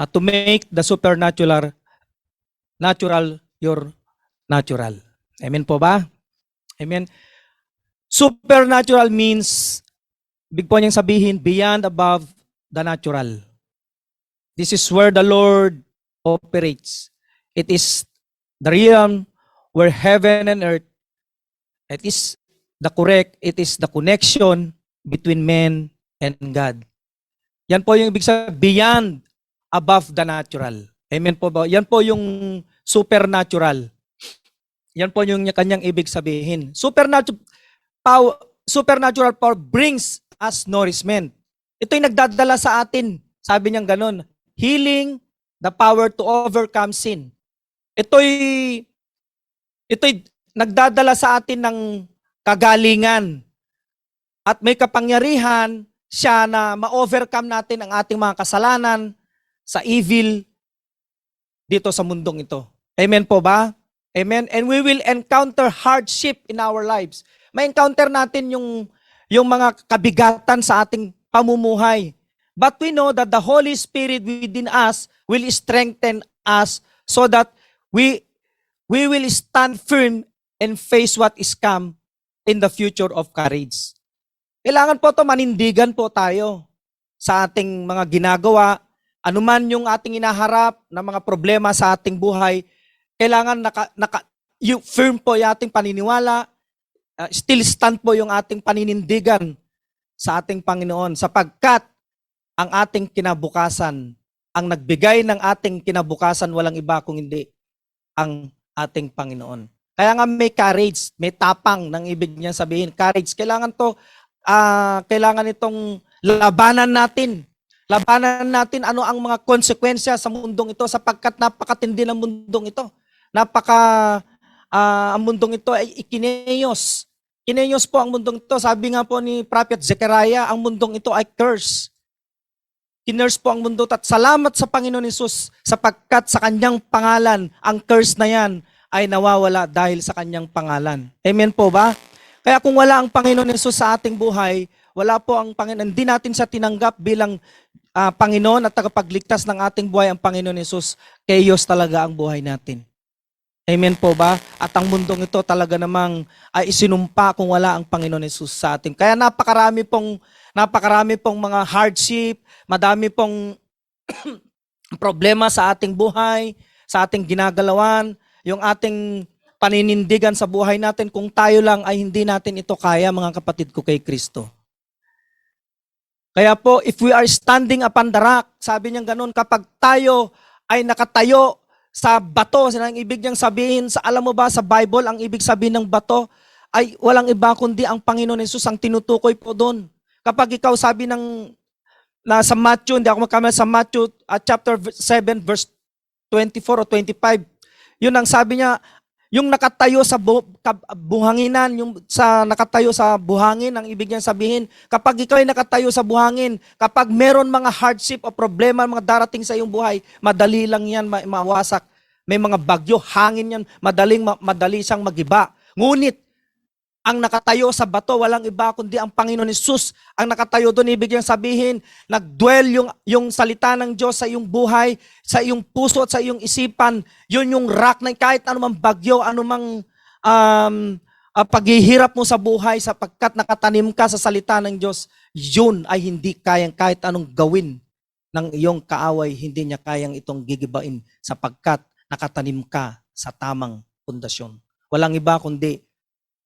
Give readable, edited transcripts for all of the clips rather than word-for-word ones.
to make the supernatural your natural. Amen po ba? Amen. Supernatural means, big po niyang sabihin, beyond, above the natural. This is where the Lord operates. It is the realm where heaven and earth, it is the connection between men and God. Yan po yung ibig sabihin, beyond, above the natural. Amen po ba? Yan po yung supernatural. Yan po yung kanyang ibig sabihin. Supernatural power brings us nourishment. Ito'y nagdadala sa atin. Sabi niyang ganun, healing, the power to overcome sin. Ito'y nagdadala sa atin ng kagalingan at may kapangyarihan siya na ma-overcome natin ang ating mga kasalanan sa evil dito sa mundong ito. Amen po ba? Amen. And we will encounter hardship in our lives. May encounter natin yung mga kabigatan sa ating pamumuhay. But we know that the Holy Spirit within us will strengthen us so that we will stand firm and face what is come in the future of courage. Kailangan po manindigan po tayo sa ating mga ginagawa, anuman yung ating inaharap na mga problema sa ating buhay, kailangan firm po yung ating paniniwala, still stand po yung ating paninindigan sa ating Panginoon sapagkat ang ating kinabukasan, ang nagbigay ng ating kinabukasan, walang iba kung hindi ang ating Panginoon. Kaya nga may courage, may tapang ng ibig niya sabihin. Courage, kailangan itong labanan natin. Labanan natin ano ang mga konsekwensya sa mundong ito sapagkat napakatindi ng mundong ito. Ang mundong ito ay ikineyos. Kineyos po ang mundong ito. Sabi nga po ni Prophet Zechariah, ang mundong ito ay curse. Kinurse po ang mundo at salamat sa Panginoon Hesus sapagkat sa kanyang pangalan, ang curse na yan ay nawawala dahil sa kanyang pangalan. Amen po ba? Kaya kung wala ang Panginoon Hesus sa ating buhay, wala po ang Panginoon, hindi natin siya tinanggap bilang Panginoon at tagapagligtas ng ating buhay ang Panginoon Hesus, chaos talaga ang buhay natin. Amen po ba? At ang mundong ito talaga namang ay isinumpa kung wala ang Panginoon Hesus sa atin. Kaya napakarami pong mga hardship, madami pong problema sa ating buhay, sa ating ginagalawan, yung ating paninindigan sa buhay natin kung tayo lang ay hindi natin ito kaya, mga kapatid ko kay Kristo. Kaya po, if we are standing upon the rock, sabi niyang ganun, kapag tayo ay nakatayo sa bato, ang ibig niyang sabihin, alam mo ba sa Bible, ang ibig sabihin ng bato ay walang iba kundi ang Panginoon Hesus ang tinutukoy po doon. Kapag ikaw sabi sa Matthew, hindi ako magkamali sa Matthew chapter 7 verse 24 o 25, yun ang sabi niya, yung nakatayo sa buhanginan, nakatayo sa buhangin, ang ibig niyang sabihin, kapag ikaw ay nakatayo sa buhangin, kapag meron mga hardship o problema, mga darating sa iyong buhay, madali lang yan mawasak. May mga bagyo, hangin yan, madali siyang magiba. Ngunit, ang nakatayo sa bato, walang iba kundi ang Panginoon Hesus. Ang nakatayo doon, ibig niyang sabihin, nagdwell yung salita ng Diyos sa iyong buhay, sa iyong puso at sa iyong isipan. Yun yung rock na kahit anumang bagyo, anumang paghihirap mo sa buhay sapagkat nakatanim ka sa salita ng Diyos, yun ay hindi kayang kahit anong gawin ng iyong kaaway, hindi niya kayang itong gigibain sapagkat nakatanim ka sa tamang pundasyon. Walang iba kundi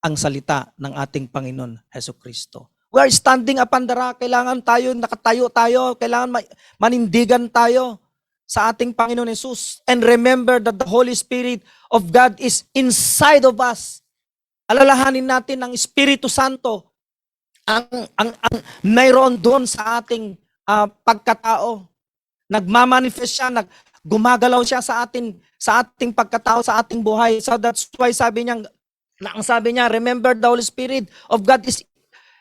ang salita ng ating Panginoon Hesukristo. We are standing upon the rock. Kailangan nakatayo tayo. Kailangan manindigan tayo sa ating Panginoon Hesus. And remember that the Holy Spirit of God is inside of us. Alalahanin natin ang Espiritu Santo ang mayroon doon sa ating pagkatao. Nagmamanifest siya, gumagalaw siya sa ating pagkatao, sa ating buhay. So that's why ang sabi niya, remember the Holy Spirit of God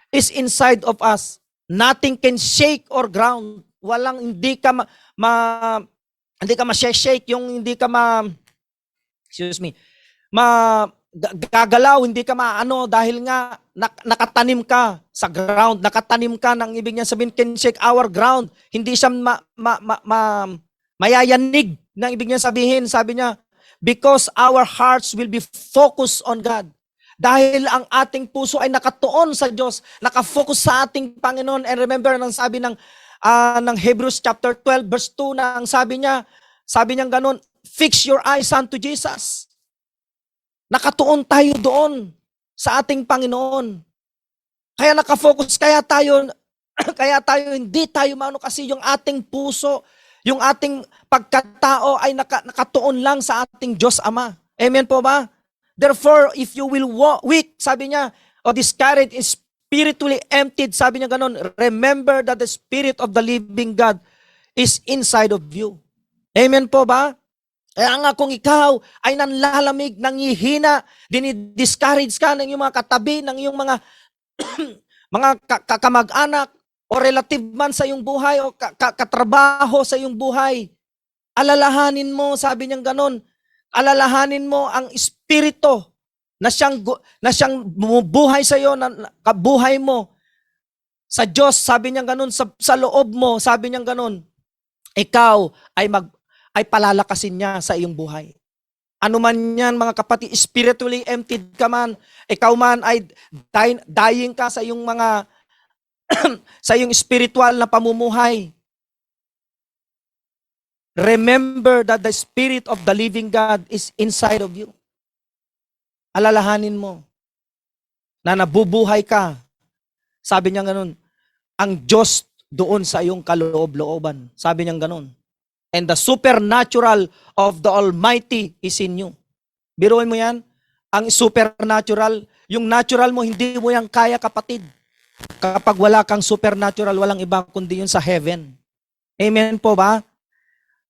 is inside of us. Nothing can shake or ground. Hindi ka ma-shake, yung hindi ka gagalaw, hindi ka maano dahil nga nakatanim ka sa ground, nakatanim ka ng ibig niya sabihin can shake our ground. Hindi siya Mayayanig na ibig niya sabihin. Sabi niya, because our hearts will be focused on God. Dahil ang ating puso ay nakatuon sa Diyos, nakafocus sa ating Panginoon. And remember, nang sabi ng Hebrews chapter 12 verse 2 na ang sabi niya ganun, fix your eyes unto Jesus. Nakatuon tayo doon sa ating Panginoon. Kaya nakafocus, kaya tayo hindi tayo kasi yung ating puso, yung ating pagkatao ay nakatuon lang sa ating Diyos Ama. Amen po ba? Therefore, if you will weak, sabi niya, or discouraged, spiritually emptied, sabi niya ganun, remember that the Spirit of the living God is inside of you. Amen po ba? Kaya nga kung ikaw ay nanlalamig, nangihina, dinidiscourage ka ng iyong mga katabi, ng iyong mga mga kamag-anak o relative man sa iyong buhay o katrabaho sa iyong buhay, alalahanin mo, sabi niyang ganon, alalahanin mo ang Espiritu na siyang bumubuhay sa iyo, na kabuhay mo sa Diyos, sabi niyang ganon, sa loob mo, sabi niyang ganon, ikaw ay palalakasin niya sa iyong buhay. Ano man yan, mga kapatid, spiritually emptied ka man, ikaw man ay dying ka sa iyong mga sa iyong spiritual na pamumuhay. Remember that the Spirit of the living God is inside of you. Alalahanin mo na nabubuhay ka. Sabi niya ganun, ang Diyos doon sa iyong kaloob-looban. Sabi niya ganun. And the supernatural of the Almighty is in you. Biruin mo yan. Ang supernatural, yung natural mo, hindi mo yan kaya, kapatid. Kapag wala kang supernatural, walang iba kundi yun sa heaven. Amen po ba?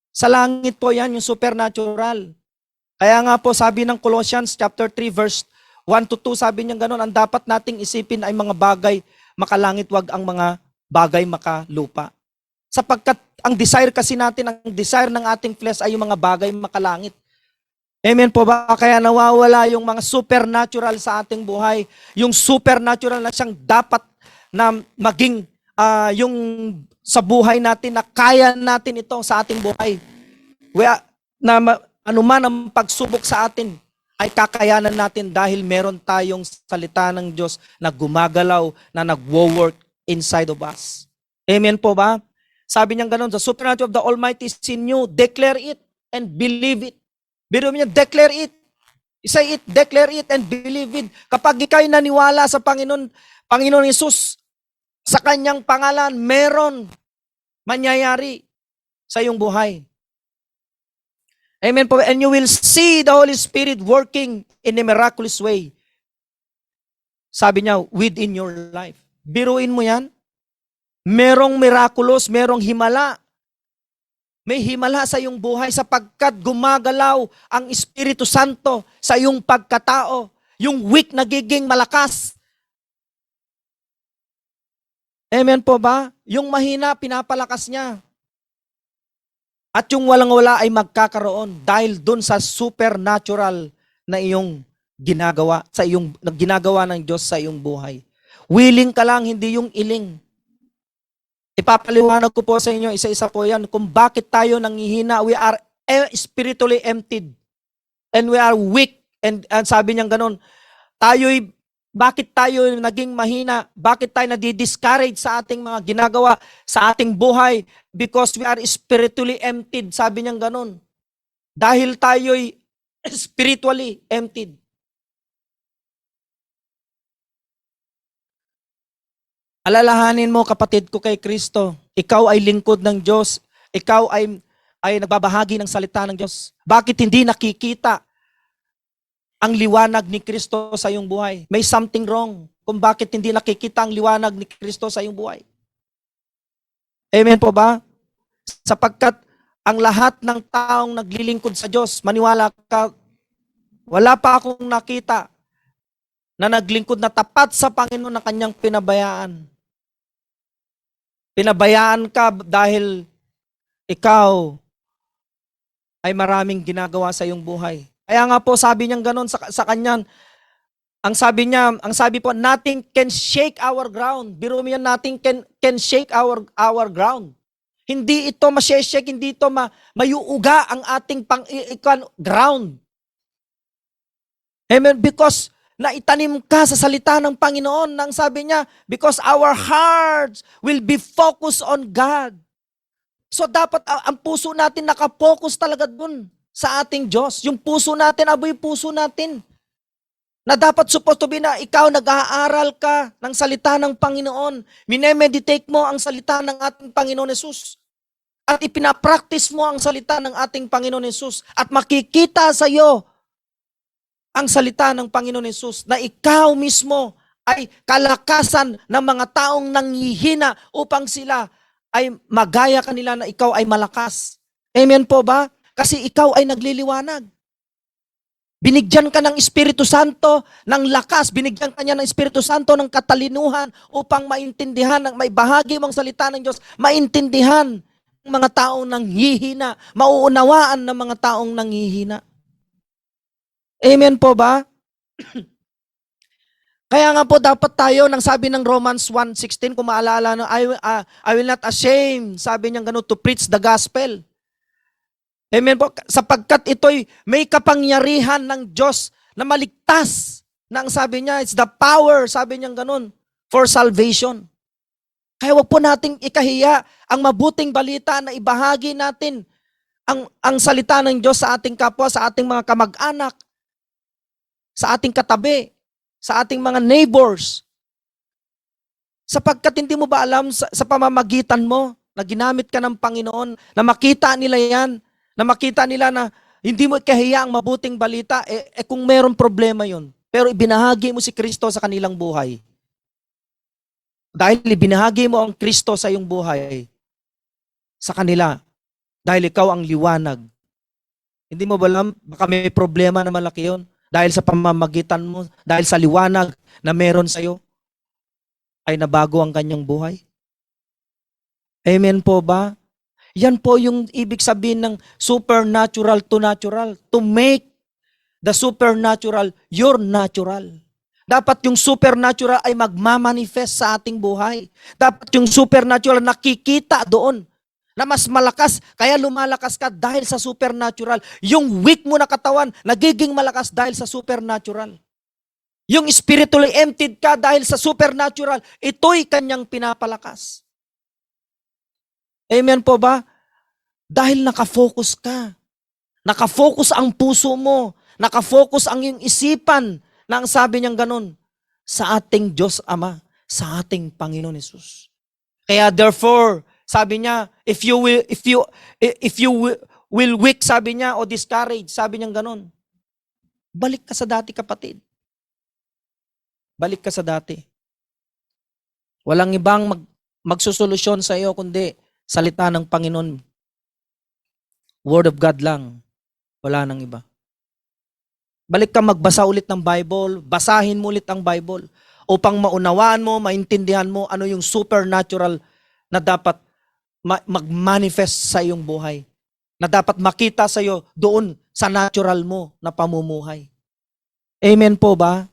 Sa langit po yan, yung supernatural. Kaya nga po, sabi ng Colossians chapter 3 verse 1 to 2, sabi niya gano'n, ang dapat nating isipin ay mga bagay makalangit, wag ang mga bagay makalupa. Sapagkat ang desire kasi natin, ang desire ng ating flesh ay yung mga bagay makalangit. Amen po ba? Kaya nawawala yung mga supernatural sa ating buhay. Yung supernatural na siyang dapat na maging yung sa buhay natin, na kaya natin ito sa ating buhay. Anuman ang pagsubok sa atin, ay kakayanan natin dahil meron tayong salita ng Diyos na gumagalaw, na nagwo-work inside of us. Amen po ba? Sabi niya ganun, the supernatural of the Almighty is in you, declare it and believe it. Biro niya, declare it. Say it, declare it and believe it. Kapag ikaw'y naniwala sa Panginoon Jesus, sa kanyang pangalan, meron mangyayari sa iyong buhay. Amen po. And you will see the Holy Spirit working in a miraculous way. Sabi niya, within your life. Biruin mo yan. Merong miraculous, merong himala. May himala sa iyong buhay sapagkat gumagalaw ang Espiritu Santo sa iyong pagkatao. Yung weak nagiging malakas. Amen po ba? Yung mahina, pinapalakas niya. At yung walang-wala ay magkakaroon dahil dun sa supernatural na iyong ginagawa, sa iyong ginagawa ng Diyos sa iyong buhay. Willing ka lang, hindi yung iling. Ipapaliwanag ko po sa inyo, isa-isa po yan, kung bakit tayo nanghihina. We are spiritually emptied. And we are weak. And sabi niyang ganun, bakit tayo naging mahina? Bakit tayo nadi-discourage sa ating mga ginagawa, sa ating buhay? Because we are spiritually emptied. Sabi niyang ganun. Dahil tayo'y spiritually emptied. Alalahanin mo, kapatid ko kay Kristo, ikaw ay lingkod ng Diyos. Ikaw ay nagbabahagi ng salita ng Diyos. Bakit hindi nakikita ang liwanag ni Kristo sa iyong buhay? May something wrong kung bakit hindi nakikita ang liwanag ni Kristo sa iyong buhay. Amen po ba? Sapagkat ang lahat ng taong naglilingkod sa Diyos, maniwala ka, wala pa akong nakita na naglingkod na tapat sa Panginoon na kanyang pinabayaan. Pinabayaan ka dahil ikaw ay maraming ginagawa sa iyong buhay. Kaya nga po sabi niya gano'n sa kanyan, ang sabi po, nothing can shake our ground. Biro mo yan, nothing can shake our ground. Hindi ito masyeshek, hindi ito mayuuga ang ating ground. Amen? Because naitanim ka sa salita ng Panginoon nang sabi niya, because our hearts will be focused on God. So dapat ang puso natin nakapokus talaga dun sa ating Diyos. Yung puso natin, aboy puso natin. Na dapat supposed to be na ikaw nag-aaral ka ng salita ng Panginoon. Minemeditate mo ang salita ng ating Panginoon Yesus. At ipinapractice mo ang salita ng ating Panginoon Yesus. At makikita sa iyo ang salita ng Panginoon Yesus na ikaw mismo ay kalakasan ng mga taong nanghihina upang sila ay magaya kanila na ikaw ay malakas. Amen po ba? Kasi ikaw ay nagliliwanag. Binigyan ka ng Espiritu Santo ng lakas, binigyan ka niya ng Espiritu Santo ng katalinuhan upang maintindihan, may bahagi mong salita ng Diyos, maintindihan ng mga taong nanghihina, mauunawaan ng mga taong nanghihina. Amen po ba? Kaya nga po dapat tayo, nang sabi ng Romans 1:16, kung maalala, I will not ashamed, sabi niya gano'n, to preach the gospel. Amen po, sapagkat ito'y may kapangyarihan ng Diyos na maligtas. Na ang sabi niya, it's the power, sabi niya gano'n, for salvation. Kaya wag po nating ikahiya ang mabuting balita na ibahagi natin ang salita ng Diyos sa ating kapwa, sa ating mga kamag-anak, sa ating katabi, sa ating mga neighbors. Sapagkat hindi mo ba alam sa pamamagitan mo na ginamit ka ng Panginoon, na makita nila yan, na makita nila na hindi mo ikahiya ang mabuting balita, kung mayroong problema yun. Pero ibinahagi mo si Kristo sa kanilang buhay. Dahil ibinahagi mo ang Kristo sa iyong buhay, sa kanila, dahil ikaw ang liwanag. Hindi mo ba alam, baka may problema na malaki yun? Dahil sa pamamagitan mo, dahil sa liwanag na meron sa iyo, ay nabago ang kanyang buhay. Amen po ba? Yan po yung ibig sabihin ng supernatural to natural. To make the supernatural your natural. Dapat yung supernatural ay magmamanifest sa ating buhay. Dapat yung supernatural nakikita doon na mas malakas, kaya lumalakas ka dahil sa supernatural. Yung weak mo na katawan, nagiging malakas dahil sa supernatural. Yung spiritually emptied ka dahil sa supernatural, ito'y kanyang pinapalakas. Amen po ba? Dahil nakafocus ka. Nakafocus ang puso mo. Nakafocus ang iyong isipan na ang sabi niyang ganun, sa ating Diyos Ama, sa ating Panginoon Hesus. Kaya therefore, sabi niya, if you will weak, sabi niya, o discourage, sabi niya ganun, balik ka sa dati, kapatid. Balik ka sa dati. Walang ibang magsusolusyon sa iyo kundi salita ng Panginoon. Word of God lang. Wala nang iba. Balik ka magbasa ulit ng Bible, basahin mo ulit ang Bible upang maunawaan mo, maintindihan mo ano yung supernatural na dapat mag-manifest sa iyong buhay. Na dapat makita sa iyo doon sa natural mo na pamumuhay. Amen po ba?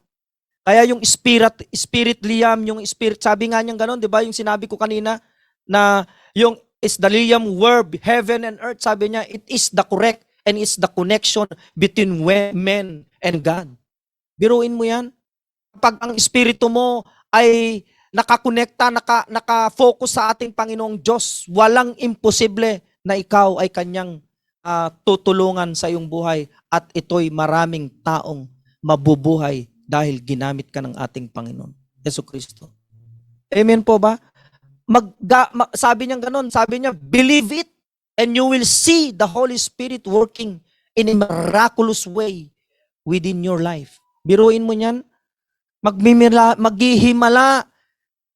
Kaya yung spirit Liam, yung spirit, sabi nga niyang gano'n, di ba? Yung sinabi ko kanina na yung is the Liam word, heaven and earth, sabi niya, it is the correct and it's the connection between men and God. Biruin mo yan. Kapag ang espiritu mo ay nakakonekta, nakafocus sa ating Panginoong Diyos, walang imposible na ikaw ay kanyang tutulungan sa iyong buhay at ito'y maraming taong mabubuhay dahil ginamit ka ng ating Panginoon, Jesucristo. Amen po ba? Sabi niya ganun, sabi niya, believe it and you will see the Holy Spirit working in a miraculous way within your life. Biruin mo niyan, maghihimala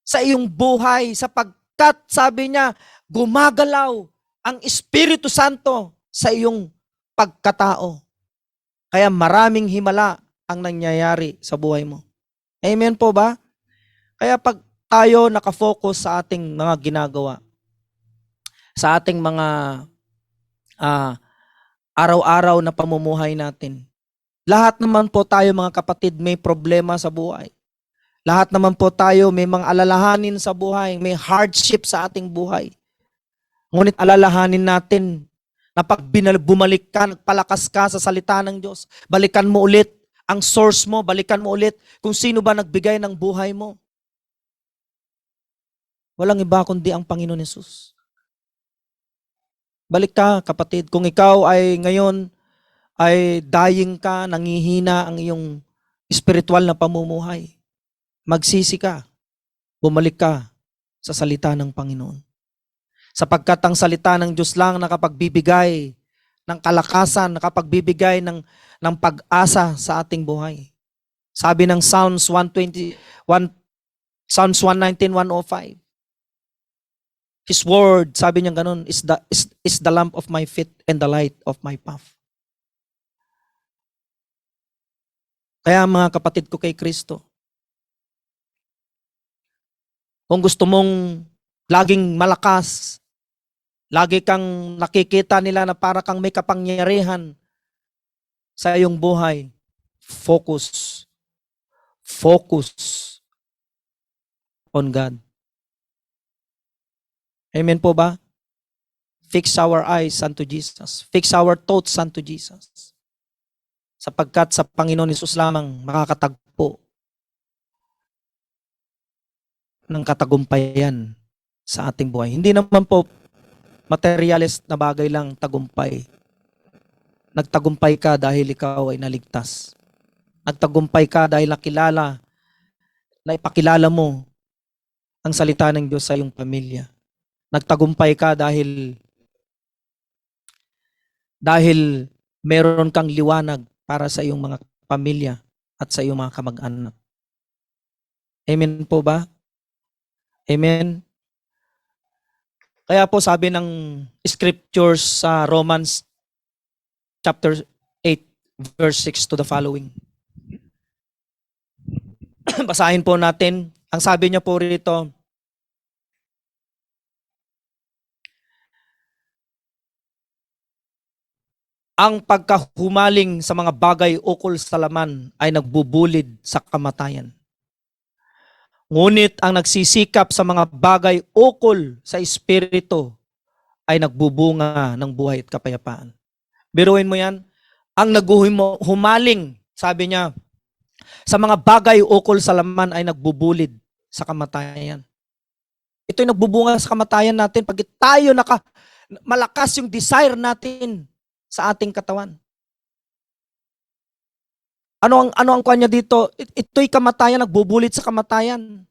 sa iyong buhay sapagkat, sabi niya, gumagalaw ang Espiritu Santo sa iyong pagkatao. Kaya maraming himala ang nangyayari sa buhay mo. Amen po ba? Kaya pag tayo nakafocus sa ating mga ginagawa, sa ating mga araw-araw na pamumuhay natin, lahat naman po tayo mga kapatid may problema sa buhay. Lahat naman po tayo may mga alalahanin sa buhay, may hardship sa ating buhay. Ngunit alalahanin natin na pag bumalik ka, nagpalakas ka sa salita ng Diyos, balikan mo ulit ang source mo, balikan mo ulit kung sino ba nagbigay ng buhay mo. Walang iba kundi ang Panginoon Hesus. Balik ka, kapatid. Kung ikaw ay ngayon ay dying ka, nangihina ang iyong spiritual na pamumuhay, magsisi ka, bumalik ka sa salita ng Panginoon. Sapagkat ang salita ng Diyos lang nakapagbibigay ng kalakasan, nakapagbibigay ng pag-asa sa ating buhay. Sabi ng Psalms 119:105. His word, sabi niya ganun, is the lamp of my feet and the light of my path. Kaya mga kapatid ko kay Kristo, kung gusto mong laging malakas, lagi kang nakikita nila na para kang may kapangyarihan sa iyong buhay, focus on God. Amen po ba? Fix our eyes unto Jesus. Fix our thoughts unto Jesus. Sapagkat sa Panginoon Hesus lamang makakatagpo ng katagumpayan sa ating buhay. Hindi naman po materialist na bagay lang tagumpay. Nagtagumpay ka dahil ikaw ay naligtas. Nagtagumpay ka dahil naipakilala mo ang salita ng Diyos sa iyong pamilya. Nagtagumpay ka dahil meron kang liwanag para sa iyong mga pamilya at sa iyong mga kamag-anak. Amen po ba? Amen. Kaya po sabi ng scriptures sa Romans chapter 8 verse 6 to the following. Basahin po natin. Ang sabi niya po rito, ang pagkahumaling sa mga bagay ukol sa laman ay nagbubulid sa kamatayan. Ngunit ang nagsisikap sa mga bagay ukol sa espiritu ay nagbubunga ng buhay at kapayapaan. Biruin mo yan. Ang naghumaling, sabi niya, sa mga bagay ukol sa laman ay nagbubulid sa kamatayan. Ito'y nagbubunga sa kamatayan natin pag tayo malakas yung desire natin sa ating katawan. Ano ang kanya dito? Ito'y kamatayan, nagbubulit sa kamatayan.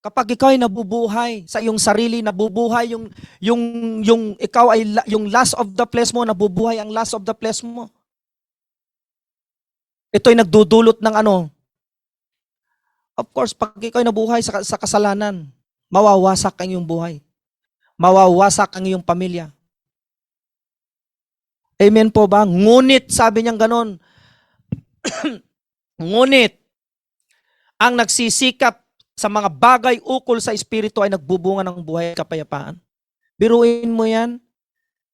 Kapag ikaw ay nabubuhay sa iyong sarili, nabubuhay yung ikaw ay yung lust of the flesh mo, nabubuhay ang lust of the flesh mo. Ito'y nagdudulot ng ano? Of course, pag ikaw ay nabuhay sa kasalanan, mawawasak ang iyong buhay. Mawawasak ang iyong pamilya. Amen po ba? Ngunit, sabi niyang ganon, ngunit, ang nagsisikap sa mga bagay ukol sa espiritu ay nagbubunga ng buhay at kapayapaan. Biruin mo yan.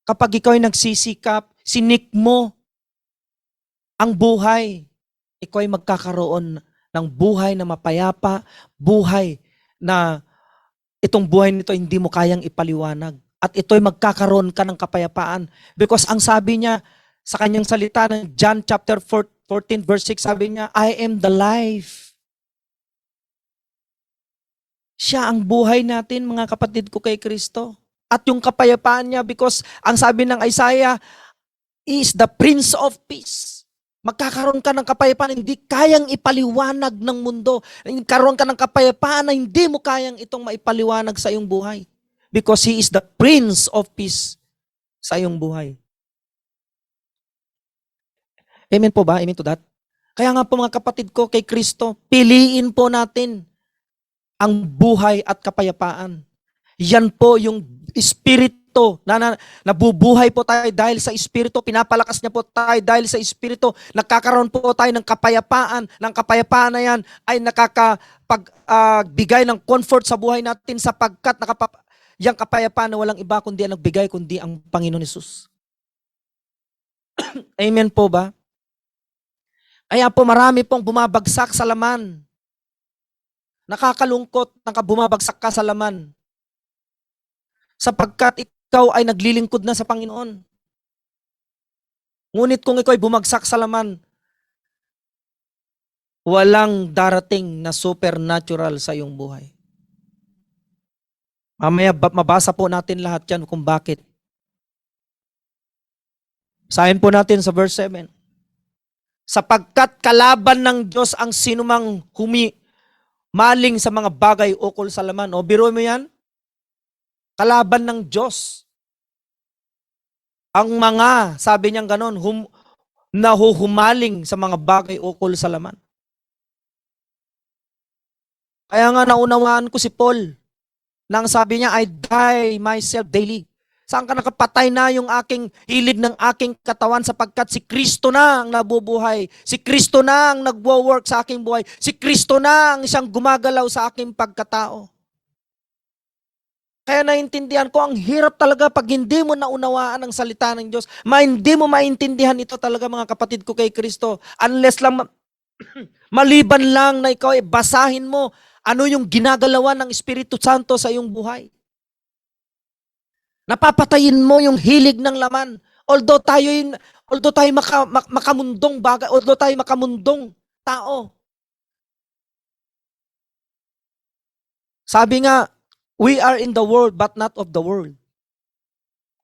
Kapag ikaw ay nagsisikap, sinik mo ang buhay, ikaw ay magkakaroon ng buhay na mapayapa, buhay na itong buhay nito hindi mo kayang ipaliwanag. At ito'y magkakaroon ka ng kapayapaan. Because ang sabi niya sa kanyang salita ng John chapter 14 verse 6, sabi niya, I am the life. Siya ang buhay natin, mga kapatid ko kay Kristo. At yung kapayapaan niya, because ang sabi ng Isaiah, is the Prince of Peace. Magkakaroon ka ng kapayapaan, hindi kayang ipaliwanag ng mundo. Karoon ka ng kapayapaan na hindi mo kayang itong maipaliwanag sa iyong buhay. Because He is the Prince of Peace sa iyong buhay. Amen po ba? Amen to that? Kaya nga po mga kapatid ko kay Kristo, piliin po natin ang buhay at kapayapaan. Yan po yung Espiritu na nabubuhay po tayo dahil sa Espiritu. Pinapalakas niya po tayo dahil sa Espiritu. Nagkakaroon po tayo ng kapayapaan. Ng kapayapaan na yan ay nakakapagbigay ng comfort sa buhay natin sapagkat yung kapayapaan na walang iba kundi ang nagbigay kundi ang Panginoon Hesus. Amen po ba? Kaya po marami pong bumabagsak sa laman. Nakakalungkot bumabagsak ka sa laman. sapagkat ikaw ay naglilingkod na sa Panginoon. Ngunit kung ikaw ay bumagsak sa laman, walang darating na supernatural sa iyong buhay. Mamaya mabasa po natin lahat yan kung bakit. Basahin po natin sa verse 7. Sapagkat kalaban ng Diyos ang sinumang maling sa mga bagay ukol sa laman. O biro mo yan? Kalaban ng Diyos. Ang mga, sabi niyang ganon, nahuhumaling sa mga bagay ukol sa laman. Kaya nga naunawaan ko si Paul nang sabi niya, I die myself daily. Saan ka nakapatay na yung aking hilig ng aking katawan sapagkat si Kristo na ang nabubuhay. Si Kristo na ang nagwo-work sa aking buhay. Si Kristo na ang siyang gumagalaw sa aking pagkatao. Kaya naintindihan ko, ang hirap talaga pag hindi mo naunawaan ang salita ng Diyos. Hindi mo maintindihan ito talaga mga kapatid ko kay Kristo. Unless lang, maliban lang na ikaw basahin mo ano yung ginagalawan ng Espiritu Santo sa iyong buhay. Napapatayin mo yung hilig ng laman. Although tayo makamundong bagay, although tayo makamundong tao. Sabi nga, we are in the world but not of the world.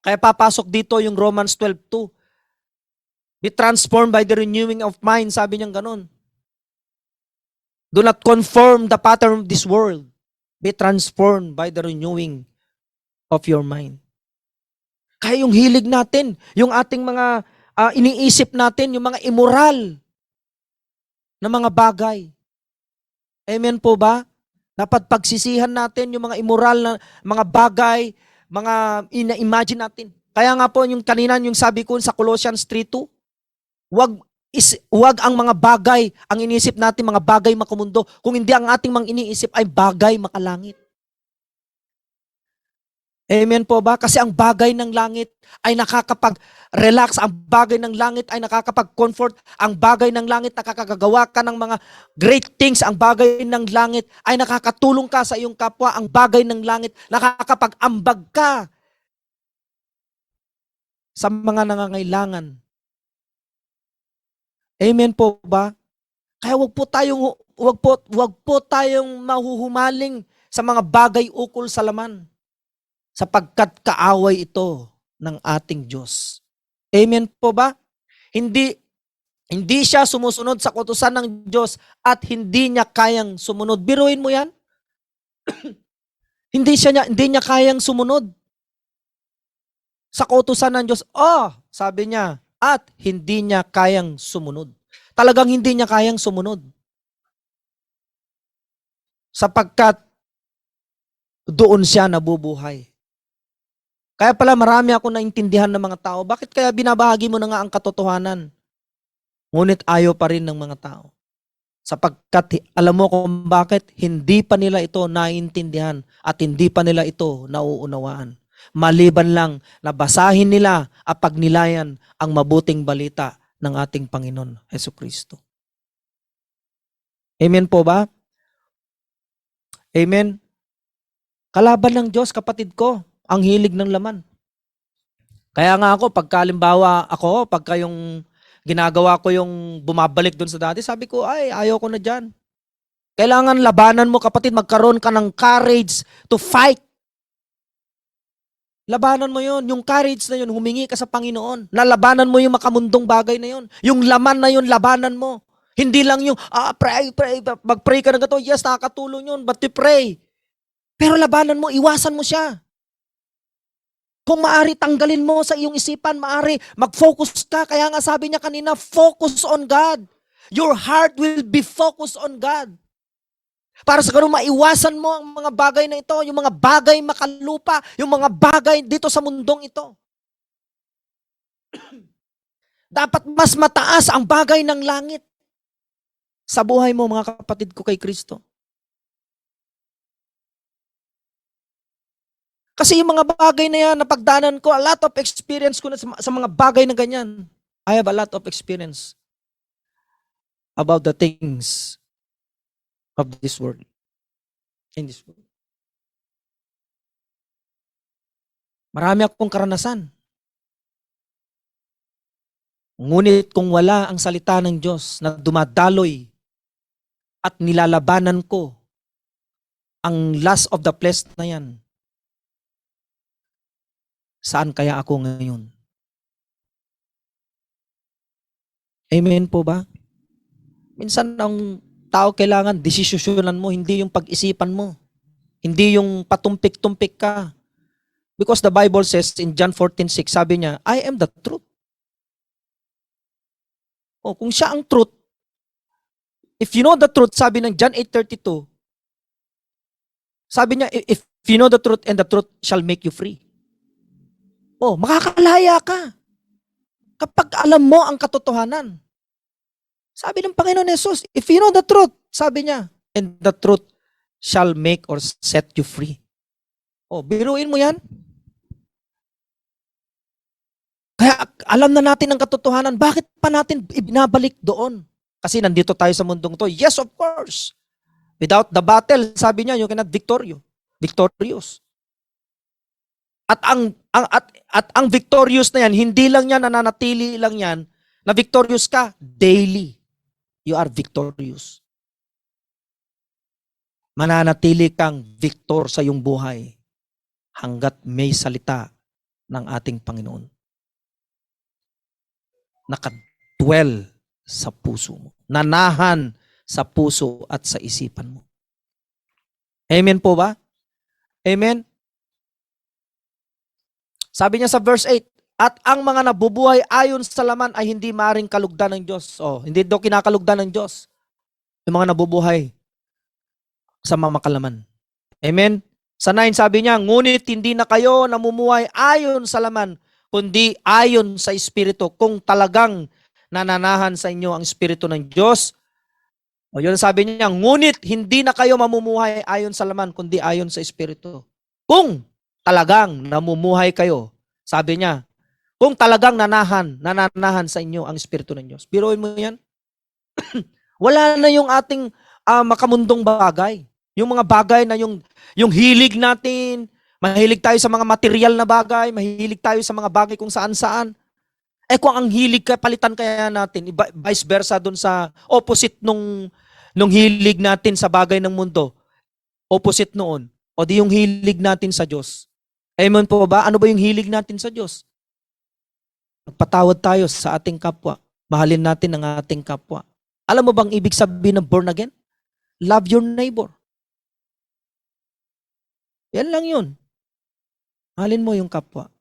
Kaya papasok dito yung Romans 12:2. Be transformed by the renewing of mind. Sabi niyang ganun. Do not conform the pattern of this world. Be transformed by the renewing of your mind. Kaya yung hilig natin, yung ating mga iniisip natin, yung mga immoral na mga bagay. Amen po ba? Dapat pagsisihan natin yung mga immoral na mga bagay, mga ina-imagine natin. Kaya nga po yung kanina, yung sabi ko sa Colossians 3:2, wag ang mga bagay, ang iniisip natin mga bagay makumundo, kung hindi ang ating mga iniisip ay bagay makalangit. Amen po ba? Kasi ang bagay ng langit ay nakakapag-relax, ang bagay ng langit ay nakakapag-comfort, ang bagay ng langit nakakagawa ka ng mga great things, ang bagay ng langit ay nakakatulong ka sa iyong kapwa, ang bagay ng langit nakakapag-ambag ka sa mga nangangailangan. Amen po ba? Kaya wag po tayong mahuhumaling sa mga bagay ukol sa laman. Sapagkat kaaway ito ng ating Diyos. Amen po ba? Hindi siya sumusunod sa kautusan ng Diyos at hindi niya kayang sumunod. Biruin mo yan. Hindi niya kayang sumunod sa kautusan ng Diyos. Sabi niya, at hindi niya kayang sumunod. Talagang hindi niya kayang sumunod. Sapagkat doon siya nabubuhay. Kaya pala marami ako naintindihan ng mga tao. Bakit kaya binabahagi mo na nga ang katotohanan? Ngunit ayaw pa rin ng mga tao. Sapagkat alam mo kung bakit hindi pa nila ito naiintindihan at hindi pa nila ito nauunawaan. Maliban lang na basahin nila at pagnilayan ang mabuting balita ng ating Panginoon Jesucristo. Amen po ba? Amen? Kalaban ng Diyos, kapatid ko, ang hilig ng laman. Kaya nga ako, pagka yung ginagawa ko yung bumabalik doon sa dati, sabi ko, ayaw ko na dyan. Kailangan labanan mo, kapatid, magkaroon ka ng courage to fight. Labanan mo yun. Yung courage na yun, humingi ka sa Panginoon. Lalabanan mo yung makamundong bagay na yun. Yung laman na yun, labanan mo. Hindi lang yung, pray, mag-pray ka na gato. Yes, nakakatulong yun, but to pray. Pero labanan mo, iwasan mo siya. Kung maaari, tanggalin mo sa iyong isipan, maaari, mag-focus ka. Kaya nga sabi niya kanina, focus on God. Your heart will be focused on God. Para sa ganun, maiwasan mo ang mga bagay na ito, yung mga bagay makalupa, yung mga bagay dito sa mundong ito. Dapat mas mataas ang bagay ng langit sa buhay mo, mga kapatid ko kay Kristo. Kasi yung mga bagay na yan, napagdanan ko, a lot of experience ko na sa mga bagay na ganyan. I have a lot of experience about the things of this world. In this world. Marami akong karanasan. Ngunit kung wala ang salita ng Diyos na dumadaloy at nilalabanan ko ang lust of the flesh na yan, saan kaya ako ngayon? Amen po ba? Minsan ang tao kailangan desisyonan mo, hindi yung pag-isipan mo. Hindi yung patumpik-tumpik ka. Because the Bible says in John 14:6, sabi niya, I am the truth. O kung siya ang truth, if you know the truth, sabi ng John 8:32, sabi niya, if you know the truth and the truth shall make you free. O, makakalaya ka. Kapag alam mo ang katotohanan. Sabi ng Panginoon Jesus, if you know the truth, sabi niya, and the truth shall make or set you free. O, biruin mo yan. Kaya alam na natin ang katotohanan, bakit pa natin ibinabalik doon? Kasi nandito tayo sa mundong to. Yes, of course. Without the battle, sabi niya, you cannot victorious. At ang victorious na yan, hindi lang yan nananatili lang yan na victorious ka daily. You are victorious. Mananatili kang victor sa iyong buhay hanggat may salita ng ating Panginoon. Nakadwell sa puso mo. Nanahan sa puso at sa isipan mo. Amen po ba? Amen? Sabi niya sa verse 8, at ang mga nabubuhay ayon sa laman ay hindi maaaring kalugdan ng Diyos. Oh, hindi daw kinakalugdan ng Diyos yung mga nabubuhay sa mamakalaman. Amen? Sa 9 sabi niya, ngunit hindi na kayo namumuhay ayon sa laman, kundi ayon sa Espiritu. Kung talagang nananahan sa inyo ang Espiritu ng Diyos, o yun sabi niya, ngunit hindi na kayo mamumuhay ayon sa laman, kundi ayon sa Espiritu. Kung talagang namumuhay kayo, sabi niya, kung talagang nananahan sa inyo ang Espiritu ng Diyos. Biruin mo yan. Wala na yung ating makamundong bagay. Yung mga bagay na yung hilig natin, mahilig tayo sa mga material na bagay, mahilig tayo sa mga bagay kung saan-saan. Eh kung ang hilig ka, palitan kaya natin, vice versa dun sa opposite nung hilig natin sa bagay ng mundo. Opposite noon. O di yung hilig natin sa Diyos. Amen po ba? Ano ba yung hilig natin sa Diyos? Magpatawad tayo sa ating kapwa. Mahalin natin ang ating kapwa. Alam mo bang ibig sabihin ng born again? Love your neighbor. Yan lang yun. Mahalin mo yung kapwa.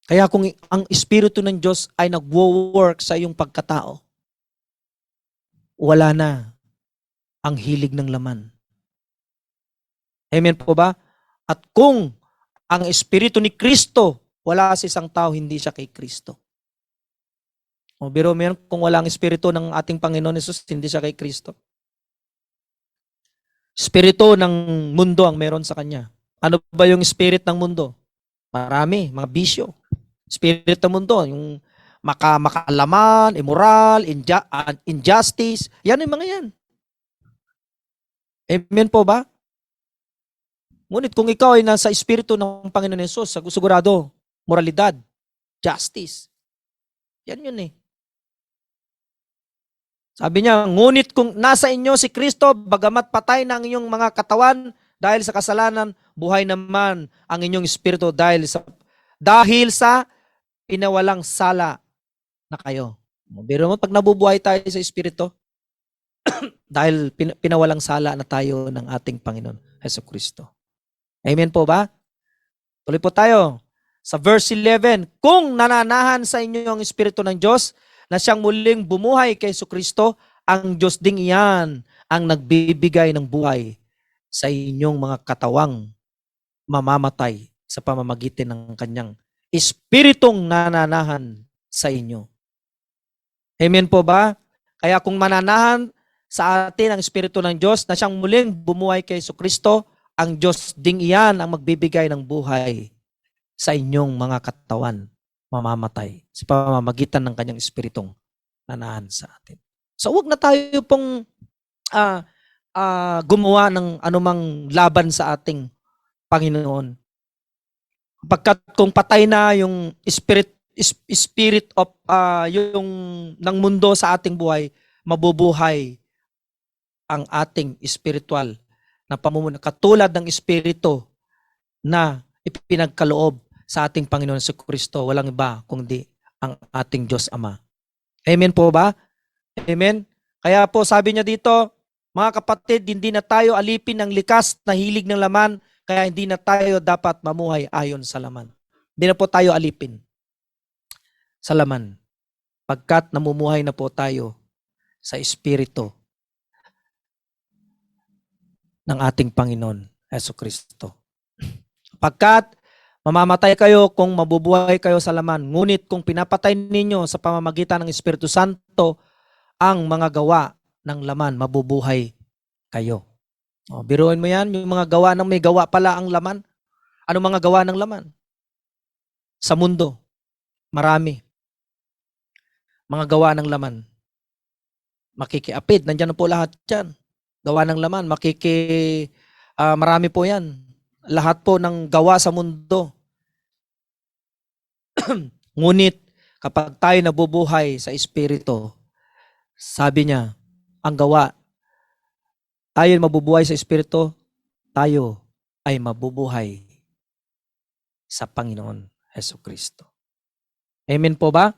Kaya kung ang Espiritu ng Diyos ay nagwo-work sa iyong pagkatao, wala na ang hilig ng laman. Amen po ba? At kung ang Espiritu ni Kristo wala sa isang tao, hindi siya kay Kristo. O biro mo yan, kung wala ang Espiritu ng ating Panginoon Jesus, hindi siya kay Kristo. Espiritu ng mundo ang meron sa kanya. Ano ba yung spirit ng mundo? Marami, mga bisyo. Spirit ng mundo, yung makalaman, immoral, injustice, yan yung mga yan. Amen po ba? Ngunit kung ikaw ay nasa Espiritu ng Panginoon Jesus, sigurado, moralidad, justice, yan yun eh. Sabi niya, ngunit kung nasa inyo si Kristo, bagamat patay na ang inyong mga katawan dahil sa kasalanan, buhay naman ang inyong espiritu dahil sa pinawalang sala na kayo. Biro mo, pag nabubuhay tayo sa espiritu, dahil pinawalang sala na tayo ng ating Panginoon, Jesucristo. Amen po ba? Tuloy po tayo. Sa verse 11, kung nananahan sa inyo ang espiritu ng Diyos, na siyang muling bumuhay kay Jesucristo, ang Diyos ding iyan ang nagbibigay ng buhay sa inyong mga katawang mamamatay sa pamamagitan ng kanyang Espiritong nananahan sa inyo. Amen po ba? Kaya kung mananahan sa atin ang Espiritu ng Diyos na siyang muling bumuhay kay Jesucristo, ang Diyos ding iyan ang magbibigay ng buhay sa inyong mga katawan mamamatay sa pamamagitan ng kanyang Espiritong nanahan sa atin. So wag na tayo pong gumawa ng anumang laban sa ating Panginoon. Pagkat kung patay na yung spirit of yung ng mundo sa ating buhay, mabubuhay ang ating spiritual na pamumuno katulad ng espiritu na ipinagkaloob sa ating Panginoon sa Kristo, walang iba kundi ang ating Diyos Ama. Amen po ba? Amen. Kaya po sabi niya dito, mga kapatid, hindi na tayo alipin ng likas na hilig ng laman, kaya hindi na tayo dapat mamuhay ayon sa laman. Hindi na po tayo alipin sa laman, pagkat namumuhay na po tayo sa espiritu ng ating Panginoon Jesucristo. Pagkat mamamatay kayo kung mabubuhay kayo sa laman, ngunit kung pinapatay ninyo sa pamamagitan ng Espiritu Santo ang mga gawa ng laman, mabubuhay kayo. O, biruin mo yan, yung mga gawa ng may gawa pala ang laman. Ano mga gawa ng laman? Sa mundo, marami. Mga gawa ng laman. Makikiapid, nandyan na po lahat yan. Gawa ng laman, marami po yan. Lahat po ng gawa sa mundo. Ngunit, kapag tayo nabubuhay sa Espiritu, sabi niya, ang gawa, tayo mabubuhay sa Espiritu, tayo ay mabubuhay sa Panginoon Jesucristo. Amen po ba?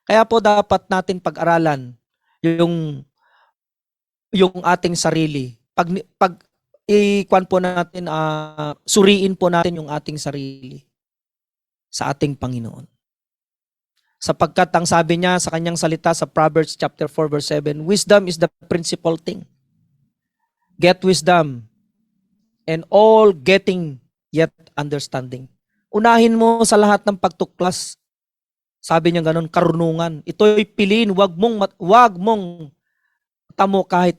Kaya po dapat natin pag-aralan yung ating sarili. Pag i-kwan po natin, suriin po natin yung ating sarili sa ating Panginoon. Sapagkat ang sabi niya sa kanyang salita sa Proverbs chapter 4 verse 7, wisdom is the principal thing. Get wisdom, and all getting yet understanding. Unahin mo sa lahat ng pagtuklas. Sabi niya ganun, karunungan. Ito'y piliin, wag mong tamo kahit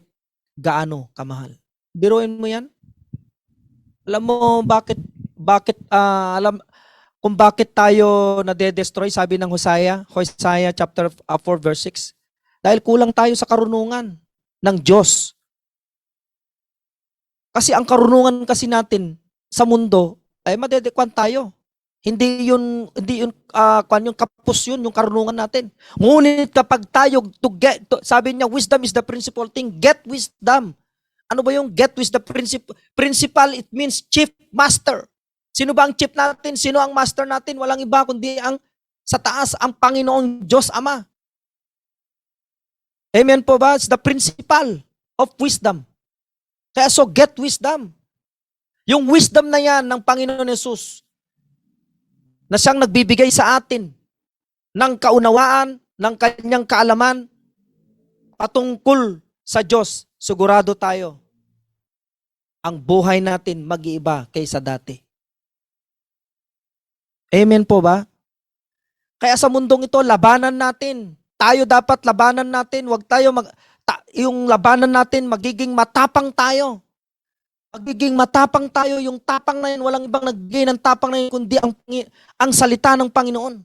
gaano kamahal. Biruin mo yan. Alam mo kung bakit tayo nade-destroy, sabi ng Hosea chapter 4 verse 6. Dahil kulang tayo sa karunungan ng Diyos. Kasi ang karunungan kasi natin sa mundo ay madedekwan tayo. Hindi yun yung kapos yun, yung karunungan natin. Ngunit kapag tayo sabi niya, wisdom is the principal thing. Get wisdom. Ano ba yung get wisdom? Principal, it means chief master. Sino ba ang chief natin? Sino ang master natin? Walang iba kundi ang sa taas, ang Panginoong Diyos Ama. Amen po ba? It's the principal of wisdom. Kaya so get wisdom. Yung wisdom na yan ng Panginoon Jesus na siyang nagbibigay sa atin ng kaunawaan, ng kanyang kaalaman patungkol sa Diyos, sigurado tayo ang buhay natin mag-iiba kaysa dati. Amen po ba? Kaya sa mundong ito, labanan natin. Tayo dapat labanan natin. Huwag tayo yung labanan natin, magiging matapang tayo. Magiging matapang tayo, yung tapang na yun, walang ibang nagbigay ng tapang na yun, kundi ang salita ng Panginoon.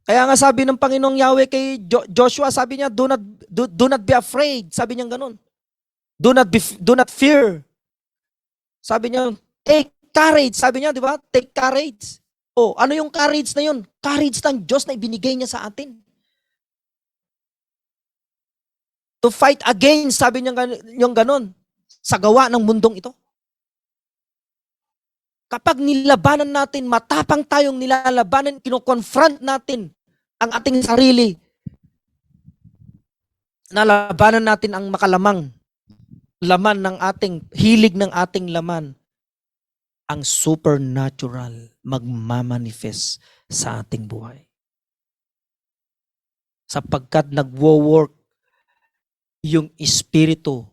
Kaya nga sabi ng Panginoong Yahweh kay Joshua, sabi niya, do not be afraid. Sabi niya ganun. Do not fear. Sabi niya, take courage. Sabi niya, di ba? Take courage. Oh, ano yung courage na yun? Courage ng Diyos na ibinigay niya sa atin. To fight against, sabi niya yung ganun, sa gawa ng mundong ito. Kapag nilabanan natin, matapang tayong nilalabanan, kino-confront natin ang ating sarili, nalabanan natin ang makalamang laman ng ating, hilig ng ating laman, ang supernatural magmamanifest sa ating buhay. Sapagkat nagwo-work yung espiritu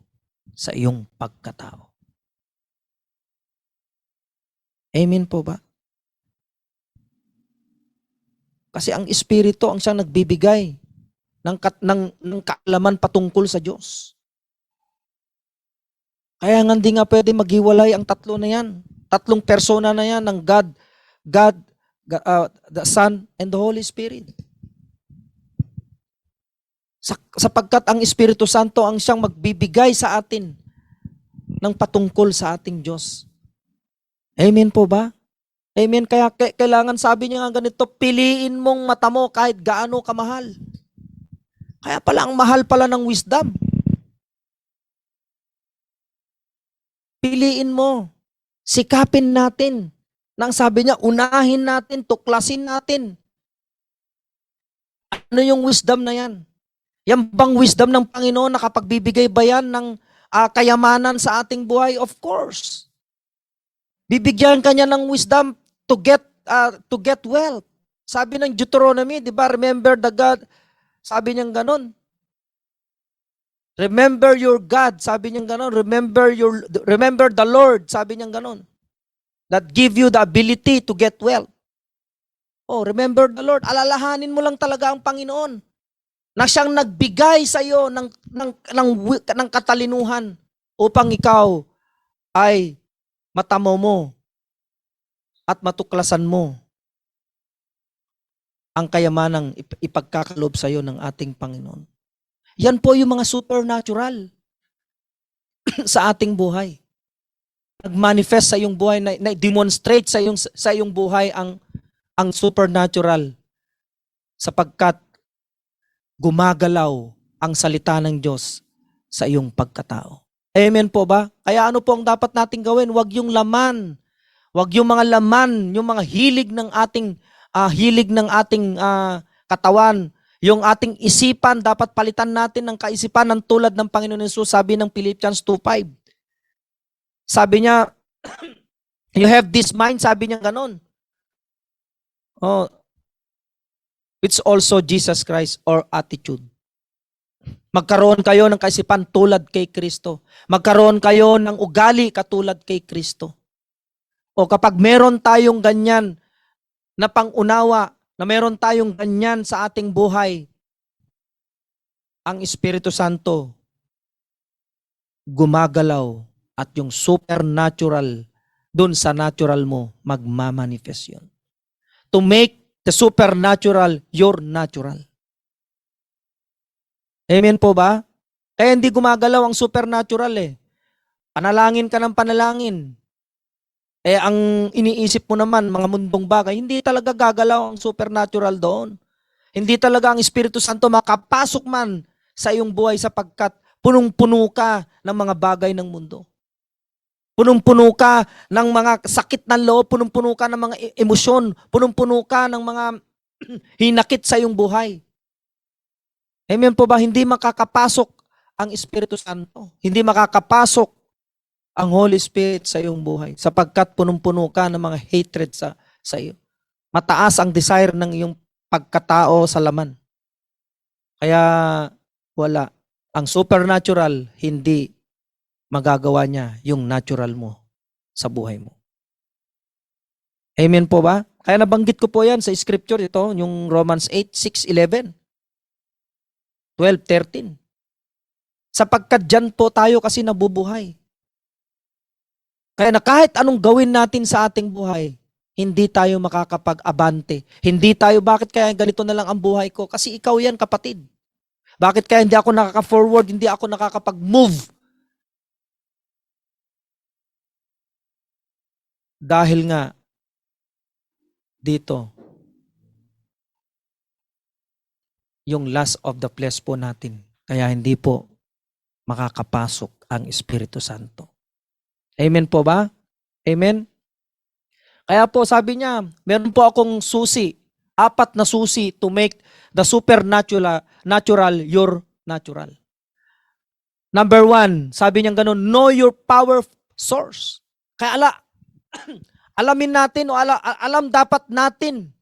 sa iyong pagkatao. Amen po ba? Kasi ang espiritu ang siyang nagbibigay ng kaalaman patungkol sa Diyos. Kaya nga hindi nga pwede maghiwalay ang tatlo na yan. Tatlong persona na yan ng God, the Son, and the Holy Spirit. Sapagkat ang Espiritu Santo ang siyang magbibigay sa atin ng patungkol sa ating Diyos. Amen po ba? Amen. Kaya kailangan, sabi niya nga ganito, piliin mong mata mo kahit gaano kamahal. Kaya pala ang mahal pala ng wisdom. Piliin mo. Sikapin natin. Nang sabi niya, unahin natin, tuklasin natin. Ano yung wisdom na yan? Yan bang wisdom ng Panginoon nakapagbibigay ba yan ng kayamanan sa ating buhay? Of course. Bibigyan kanya ng wisdom to get wealth. Sabi ng Deuteronomy, di ba? Remember the God. Sabi niya ganon. Remember your God. Sabi niya ganon. Remember the Lord. Sabi niya ganon. That give you the ability to get wealth. Oh, remember the Lord. Alalahanin mo lang talaga ang Panginoon na siyang nagbigay sa iyo ng katalinuhan upang ikaw ay matamo mo at matuklasan mo ang kayamanang ipagkakalob sa iyo ng ating Panginoon. Yan po yung mga supernatural sa ating buhay. Nag-manifest sa iyong buhay, na-demonstrate sa iyong buhay ang supernatural sapagkat gumagalaw ang salita ng Diyos sa iyong pagkatao. Amen po ba? Kaya ano po ang dapat nating gawin? Huwag yung laman. Huwag yung mga laman, yung mga hilig ng ating katawan. Yung ating isipan, dapat palitan natin ng kaisipan ng tulad ng Panginoon Hesus, sabi ng Philippians 2:5. Sabi niya, you have this mind, sabi niya ganon. Oh, it's also Jesus Christ or attitude. Magkaroon kayo ng kaisipan tulad kay Kristo. Magkaroon kayo ng ugali katulad kay Kristo. O kapag meron tayong ganyan na pangunawa, na meron tayong ganyan sa ating buhay, ang Espiritu Santo gumagalaw at yung supernatural dun sa natural mo magmamanifest yun. To make the supernatural your natural. Amen po ba? Kaya hindi gumagalaw ang supernatural eh. Panalangin ka ng panalangin. Ang iniisip mo naman, mga mundong bagay, hindi talaga gagalaw ang supernatural doon. Hindi talaga ang Espiritu Santo makapasok man sa iyong buhay sapagkat punong-puno ka ng mga bagay ng mundo. Punong-puno ka ng mga sakit ng loob, punong-puno ka ng mga emosyon, punong-puno ka ng mga hinakit sa iyong buhay. Amen po ba? Hindi makakapasok ang Espiritu Santo. Hindi makakapasok ang Holy Spirit sa iyong buhay sapagkat punong-puno ka ng mga hatred sa iyo. Mataas ang desire ng iyong pagkatao sa laman. Kaya wala. Ang supernatural, hindi magagawa niya yung natural mo sa buhay mo. Amen po ba? Kaya nabanggit ko po yan sa scripture ito, yung Romans 8, 6, 11, 12, 13. Sapagkat dyan po tayo kasi nabubuhay. Kaya na kahit anong gawin natin sa ating buhay, hindi tayo makakapag-abante. Hindi tayo, bakit kaya ganito na lang ang buhay ko? Kasi ikaw yan, kapatid. Bakit kaya hindi ako nakaka-forward, hindi ako nakakapag-move? Dahil nga, dito, yung lust of the flesh po natin. Kaya hindi po makakapasok ang Espiritu Santo. Amen po ba? Amen? Kaya po sabi niya, meron po akong susi, 4 na susi to make the supernatural your natural. Number 1, sabi niya ganun, know your power source. Kaya alamin natin o alam dapat natin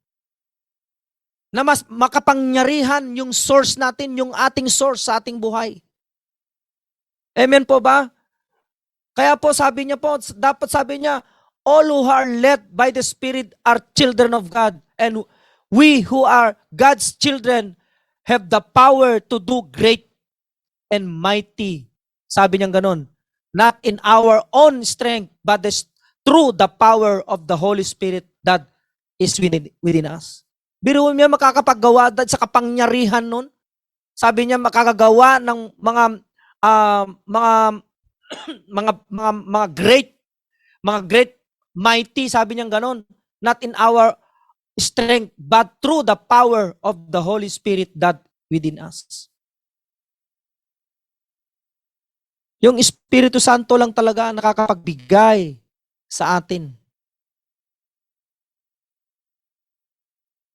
na mas makapangyarihan yung source natin, yung ating source sa ating buhay. Amen po ba? Kaya po sabi niya po, dapat sabi niya, all who are led by the Spirit are children of God. And we who are God's children have the power to do great and mighty. Sabi niya ganun, not in our own strength, but through the power of the Holy Spirit that is within us. Biruin niya makakapaggawa sa kapangyarihan nun. Sabi niya makakagawa ng mga mga great mighty, sabi niya ganon. Not in our strength, but through the power of the Holy Spirit that within us. Yung Espiritu Santo lang talaga nakakapagbigay sa atin.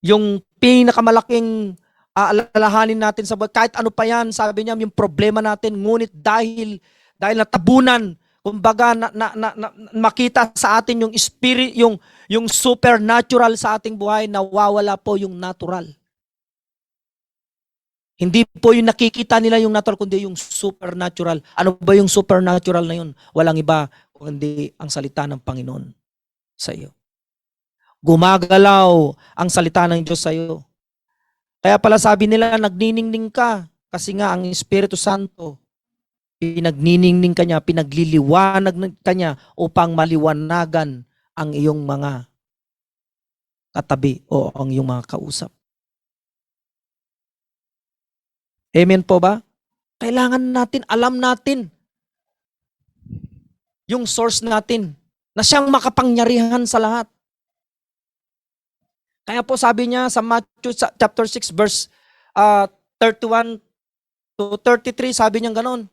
Yung pinakamalaking alalahanin natin sa buhay, kahit ano pa yan, sabi niya, yung problema natin, ngunit dahil natabunan, kumbaga makita sa atin yung spirit, yung supernatural sa ating buhay, nawawala po yung natural. Hindi po yung nakikita nila yung natural, kundi yung supernatural. Ano ba yung supernatural na yun? Walang iba, kundi ang salita ng Panginoon sa iyo. Gumagalaw ang salita ng Diyos sa iyo. Kaya pala sabi nila, nagniningning ka. Kasi nga ang Espiritu Santo, pinagniningning ka niya, pinagliliwanag ka niya upang maliwanagan ang iyong mga katabi o ang iyong mga kausap. Amen po ba? Kailangan natin, alam natin yung source natin na siyang makapangyarihan sa lahat. Kaya po sabi niya sa Matthew chapter 6 verse 31 to 33, sabi niya ganon.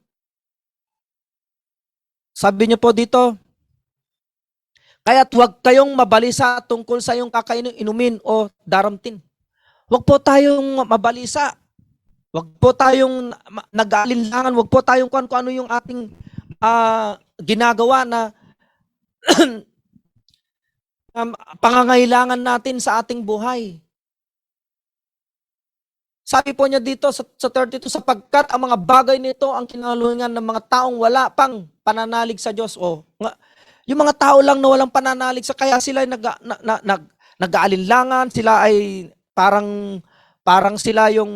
Sabi niya po dito, kaya't huwag kayong mabalisa tungkol sa iyong kakainin, inumin o daramtin. Huwag po tayong mabalisa. Huwag po tayong nag-aalinlangan. Huwag po tayong kung ano yung ating ginagawa na pangangailangan natin sa ating buhay. Sabi po niya dito sa 32, sapagkat ang mga bagay nito ang kinalungan ng mga taong wala pang pananalig sa Diyos. Yung mga tao lang na walang pananalig sa, kaya sila nag-aalinlangan, sila ay parang sila yung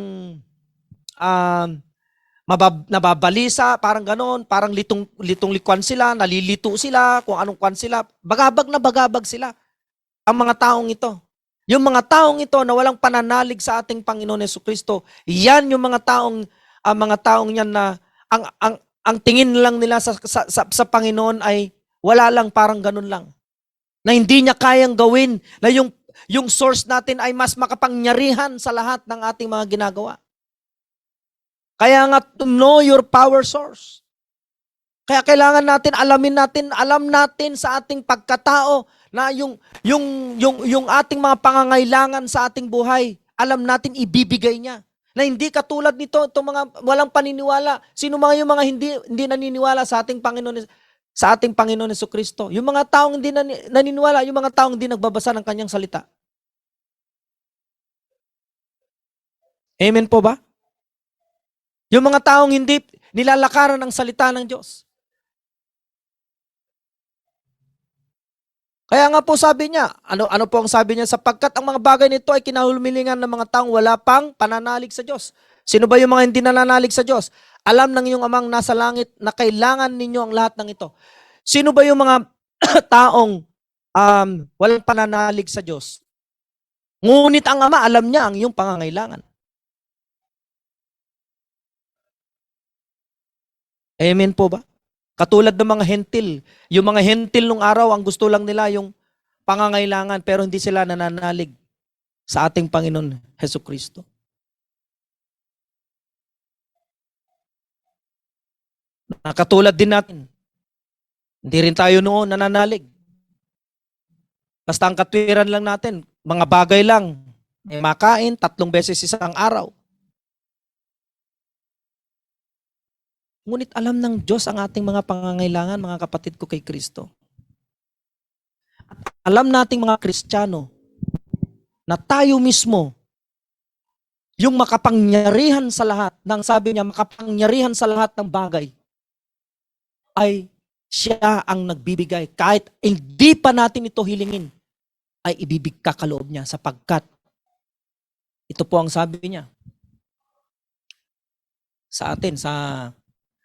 nababalisa, parang ganon, parang litong-likuan sila, nalilito sila, kung anong kwan sila, bagabag sila. Ang mga taong ito. Yung mga taong ito na walang pananalig sa ating Panginoon Jesucristo, yan yung mga taong yan na ang tingin lang nila sa Panginoon ay wala lang, parang ganun lang. Na hindi niya kayang gawin, na yung source natin ay mas makapangyarihan sa lahat ng ating mga ginagawa. Kaya nga, to know your power source. Kaya kailangan natin, alam natin sa ating pagkatao na yung ating mga pangangailangan sa ating buhay, alam natin ibibigay niya. Na hindi katulad nito, itong mga walang paniniwala. Sino mga yung mga hindi naniniwala sa ating Panginoon Jesucristo? Yung mga taong hindi naniniwala, yung mga taong hindi nagbabasa ng kanyang salita. Amen po ba? Yung mga taong hindi nilalakaran ng salita ng Diyos. Kaya nga po sabi niya, ano po ang sabi niya? Sapagkat ang mga bagay nito ay kinahulumilingan ng mga taong wala pang pananalig sa Diyos. Sino ba yung mga hindi nananalig sa Diyos? Alam ng iyong amang nasa langit na kailangan ninyo ang lahat ng ito. Sino ba yung mga taong walang pananalig sa Diyos? Ngunit ang Ama, alam niya ang iyong pangangailangan. Amen po ba? Katulad ng mga hentil. Yung mga hentil nung araw, ang gusto lang nila yung pangangailangan, pero hindi sila nananalig sa ating Panginoon Jesucristo. Katulad din natin. Hindi rin tayo noon nananalig. Basta ang katwiran lang natin, mga bagay lang. Makain 3 beses isang araw. Ngunit alam ng Diyos ang ating mga pangangailangan, mga kapatid ko kay Kristo. At alam nating mga Kristiyano na tayo mismo yung makapangyarihan sa lahat, nang sabi niya, makapangyarihan sa lahat ng bagay, ay siya ang nagbibigay. Kahit hindi pa natin ito hilingin, ay ibibigay ka kaloob niya sapagkat ito po ang sabi niya sa atin,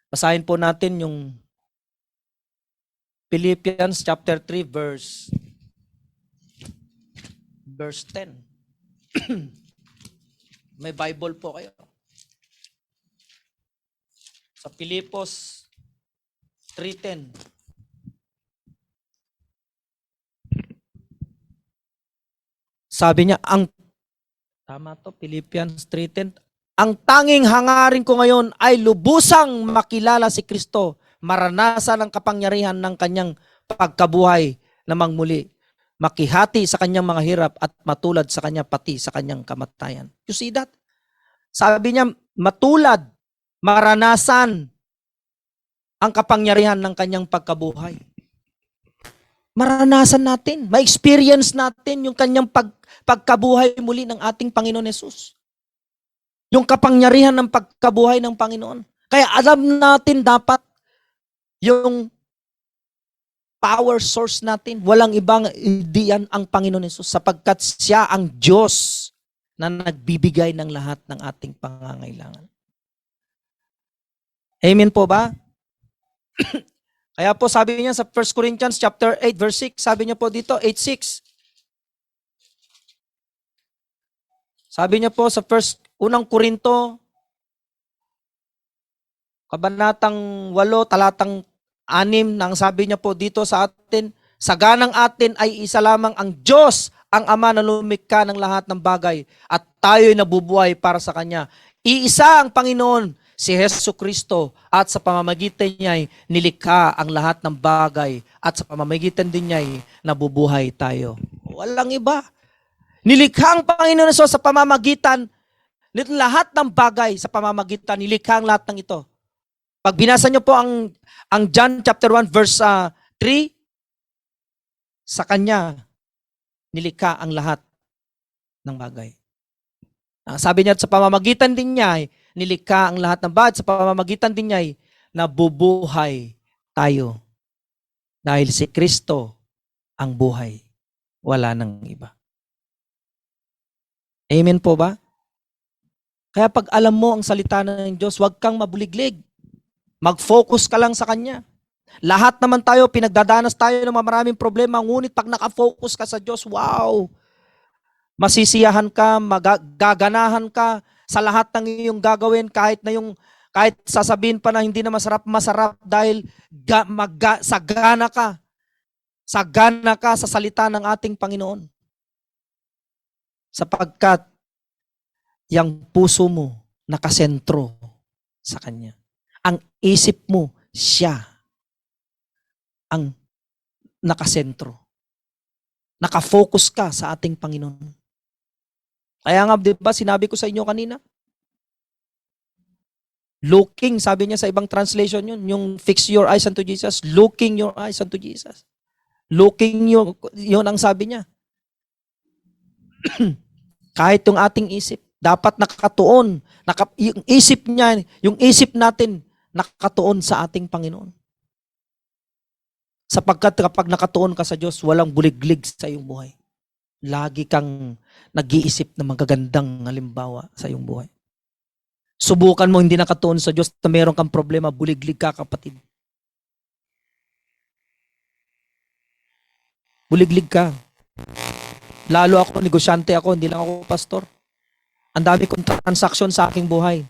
basahin po natin yung Philippians chapter 3 verse 10. May Bible po kayo. Sa Filipos 3:10. Sabi niya, tama to, Philippians 3:10. Ang tanging hangarin ko ngayon ay lubusang makilala si Kristo, maranasan ang kapangyarihan ng kanyang pagkabuhay na mangmuli, makihati sa kanyang mga hirap at matulad sa kanya pati sa kanyang kamatayan. You see that? Sabi niya, matulad, maranasan ang kapangyarihan ng kanyang pagkabuhay. Maranasan natin, ma-experience natin yung kanyang pagkabuhay muli ng ating Panginoon Hesus. Yung kapangyarihan ng pagkabuhay ng Panginoon. Kaya alam natin dapat yung power source natin, walang ibang diyan ang Panginoon Hesus sapagkat siya ang Diyos na nagbibigay ng lahat ng ating pangangailangan. Amen po ba? Kaya po sabi niya sa 1 Corinthians chapter 8 verse 6, sabi niya po dito 8:6. Sabi niya po sa unang Korinto kabanatang 8 talatang 6 nang sabi niya po dito sa atin, sa ganang atin ay isa lamang ang Diyos, ang Ama na lumikha ng lahat ng bagay at tayo'y nabubuhay para sa Kanya. Iisa ang Panginoon, si Jesucristo, at sa pamamagitan niya'y nilikha ang lahat ng bagay at sa pamamagitan din niya'y nabubuhay tayo. Walang iba. Nilikha ang Panginoon sa pamamagitan nito lahat ng bagay, sa pamamagitan nilikha ang lahat ng ito. Pag binasa niyo po ang John chapter 1 verse 3, sa Kanya nilikha ang lahat ng bagay. Sabi niya, sa pamamagitan din niya nilikha ang lahat ng bagay, sa pamamagitan din niya nabubuhay tayo. Dahil si Kristo ang buhay. Wala nang iba. Amen po ba? Kaya pag alam mo ang salita ng Diyos, huwag kang mabuliglig. Mag-focus ka lang sa Kanya. Lahat naman tayo, pinagdadanas tayo ng maraming problema, ngunit pag nakafocus ka sa Diyos, wow! Masisiyahan ka, magaganahan ka sa lahat ng iyong gagawin, kahit sasabihin pa na hindi na masarap dahil sagana ka. Sagana ka sa salita ng ating Panginoon. Sapagkat yung puso mo nakasentro sa Kanya. Ang isip mo, siya ang nakasentro. Nakafocus ka sa ating Panginoon. Kaya nga, di ba, sinabi ko sa inyo kanina, looking, sabi niya sa ibang translation yung fix your eyes unto Jesus, looking your eyes unto Jesus. Looking yun ang sabi niya. Kahit yung ating isip, dapat nakatuon. Yung isip natin, nakatuon sa ating Panginoon. Sapagkat kapag nakatuon ka sa Diyos, walang buliglig sa iyong buhay. Lagi kang nag-iisip ng magagandang halimbawa sa iyong buhay. Subukan mo hindi nakatuon sa Diyos na meron kang problema, buliglig ka, kapatid. Buliglig ka. Lalo ako, negosyante ako, hindi lang ako pastor. Ang dami kong transaksyon sa aking buhay.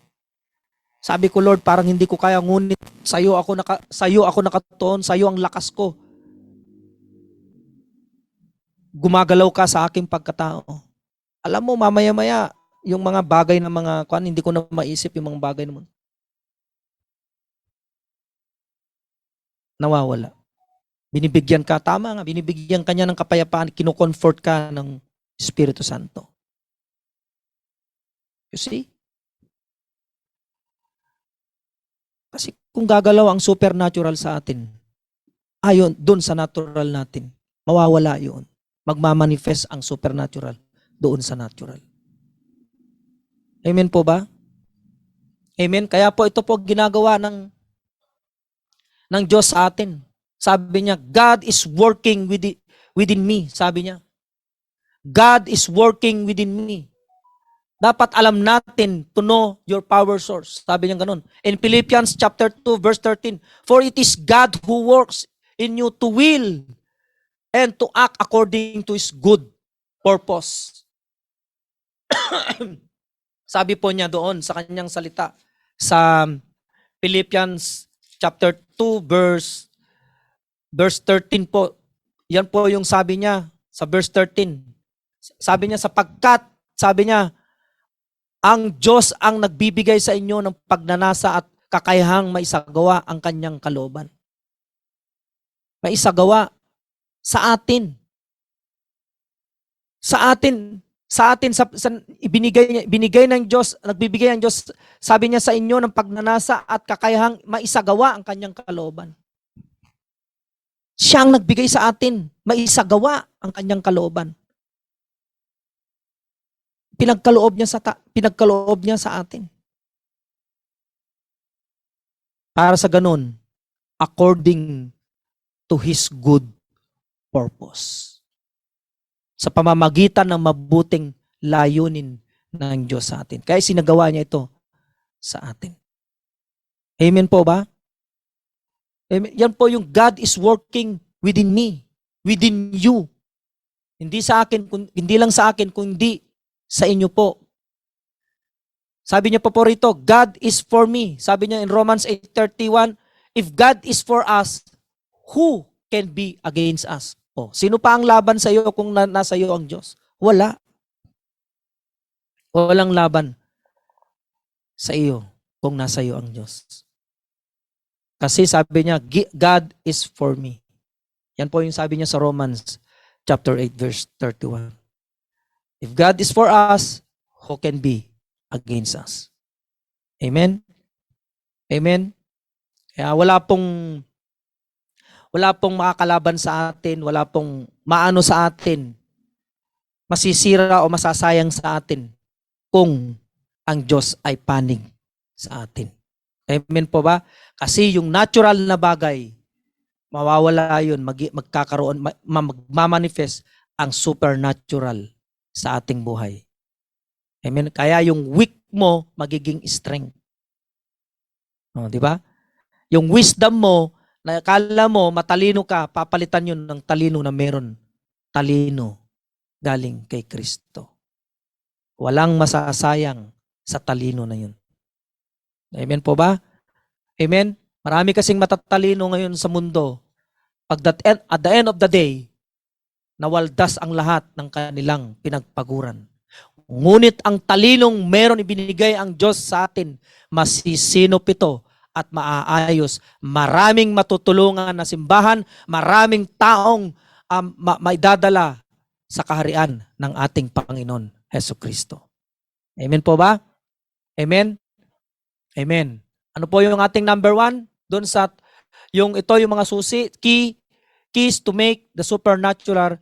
Sabi ko, Lord, parang hindi ko kaya, ngunit sa'yo ako nakatuon, sa'yo ang lakas ko. Gumagalaw ka sa aking pagkatao. Alam mo, mamaya-maya, yung mga bagay na hindi ko na maisip yung mga bagay naman. Nawawala. Binibigyan ka, tama nga, binibigyan ka niya ng kapayapaan, kinukomfort ka ng Espiritu Santo. You see? Kasi kung gagalaw ang supernatural sa atin, ayon doon sa natural natin, mawawala yun. Magmamanifest ang supernatural doon sa natural. Amen po ba? Amen? Kaya po ito po ginagawa ng Diyos sa atin. Sabi niya, God is working within me. Sabi niya, God is working within me. Dapat alam natin to know your power source. Sabi niya ganun. In Philippians chapter 2 verse 13, for it is God who works in you to will and to act according to His good purpose. Sabi po niya doon sa kanyang salita sa Philippians chapter 2 verse 13 po. Yan po yung sabi niya sa verse 13. Sabi niya, sabi niya, ang Diyos ang nagbibigay sa inyo ng pagnanasa at kakayahang maisagawa ang kanyang kalooban. Maisagawa sa atin. Sa atin, ibinigay ng Diyos, nagbibigay ng Diyos, sabi niya sa inyo ng pagnanasa at kakayahang maisagawa ang kanyang kalooban. Siya ang nagbigay sa atin, maisagawa ang kanyang kalooban. Pinagkaloob niya sa atin. Para sa ganun, according to His good purpose. Sa pamamagitan ng mabuting layunin ng Diyos sa atin. Kaya sinagawa niya ito sa atin. Amen po ba? Amen. Yan po yung God is working within me, within you. Hindi lang sa akin, kundi sa inyo po. Sabi niya po rito, God is for me. Sabi niya in Romans 8:31, if God is for us, who can be against us? Oh, sino pa ang laban sa iyo kung nasa iyo ang Diyos? Wala. Walang laban sa iyo kung nasa iyo ang Diyos. Kasi sabi niya, God is for me. Yan po yung sabi niya sa Romans chapter 8 verse 31. If God is for us, who can be against us? Amen? Amen? Kaya wala pong makakalaban sa atin, wala pong maano sa atin, masisira o masasayang sa atin kung ang Diyos ay panig sa atin. Amen po ba? Kasi yung natural na bagay, mawawala yun, magkakaroon, magmamanifest ang supernatural sa ating buhay. Amen? Kaya yung weak mo, magiging strength. Oh, di ba? Yung wisdom mo, na akala mo matalino ka, papalitan yun ng talino na meron. Talino galing kay Kristo. Walang masasayang sa talino na yun. Amen po ba? Amen? Marami kasing matatalino ngayon sa mundo. At the end of the day, nawaldas ang lahat ng kanilang pinagpaguran. Ngunit ang talinong meron ibinigay ang Diyos sa atin, masisinop ito at maaayos. Maraming matutulungan na simbahan, maraming taong maidadala sa kaharian ng ating Panginoon Hesukristo. Amen po ba? Amen? Amen. Ano po yung ating number 1? Doon sa, yung mga susi, keys to make the supernatural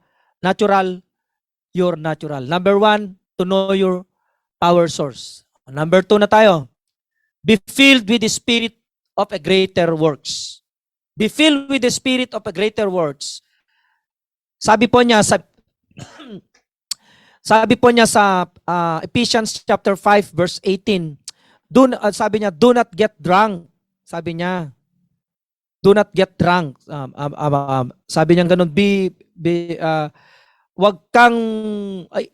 your natural. Number 1, to know your power source. Number 2 na tayo. Be filled with the spirit of a greater works. Be filled with the spirit of a greater works. Sabi po niya sa Ephesians chapter 5 verse 18. Sabi niya, do not get drunk. Sabi niya, do not get drunk. Sabi niya ganun, wag kang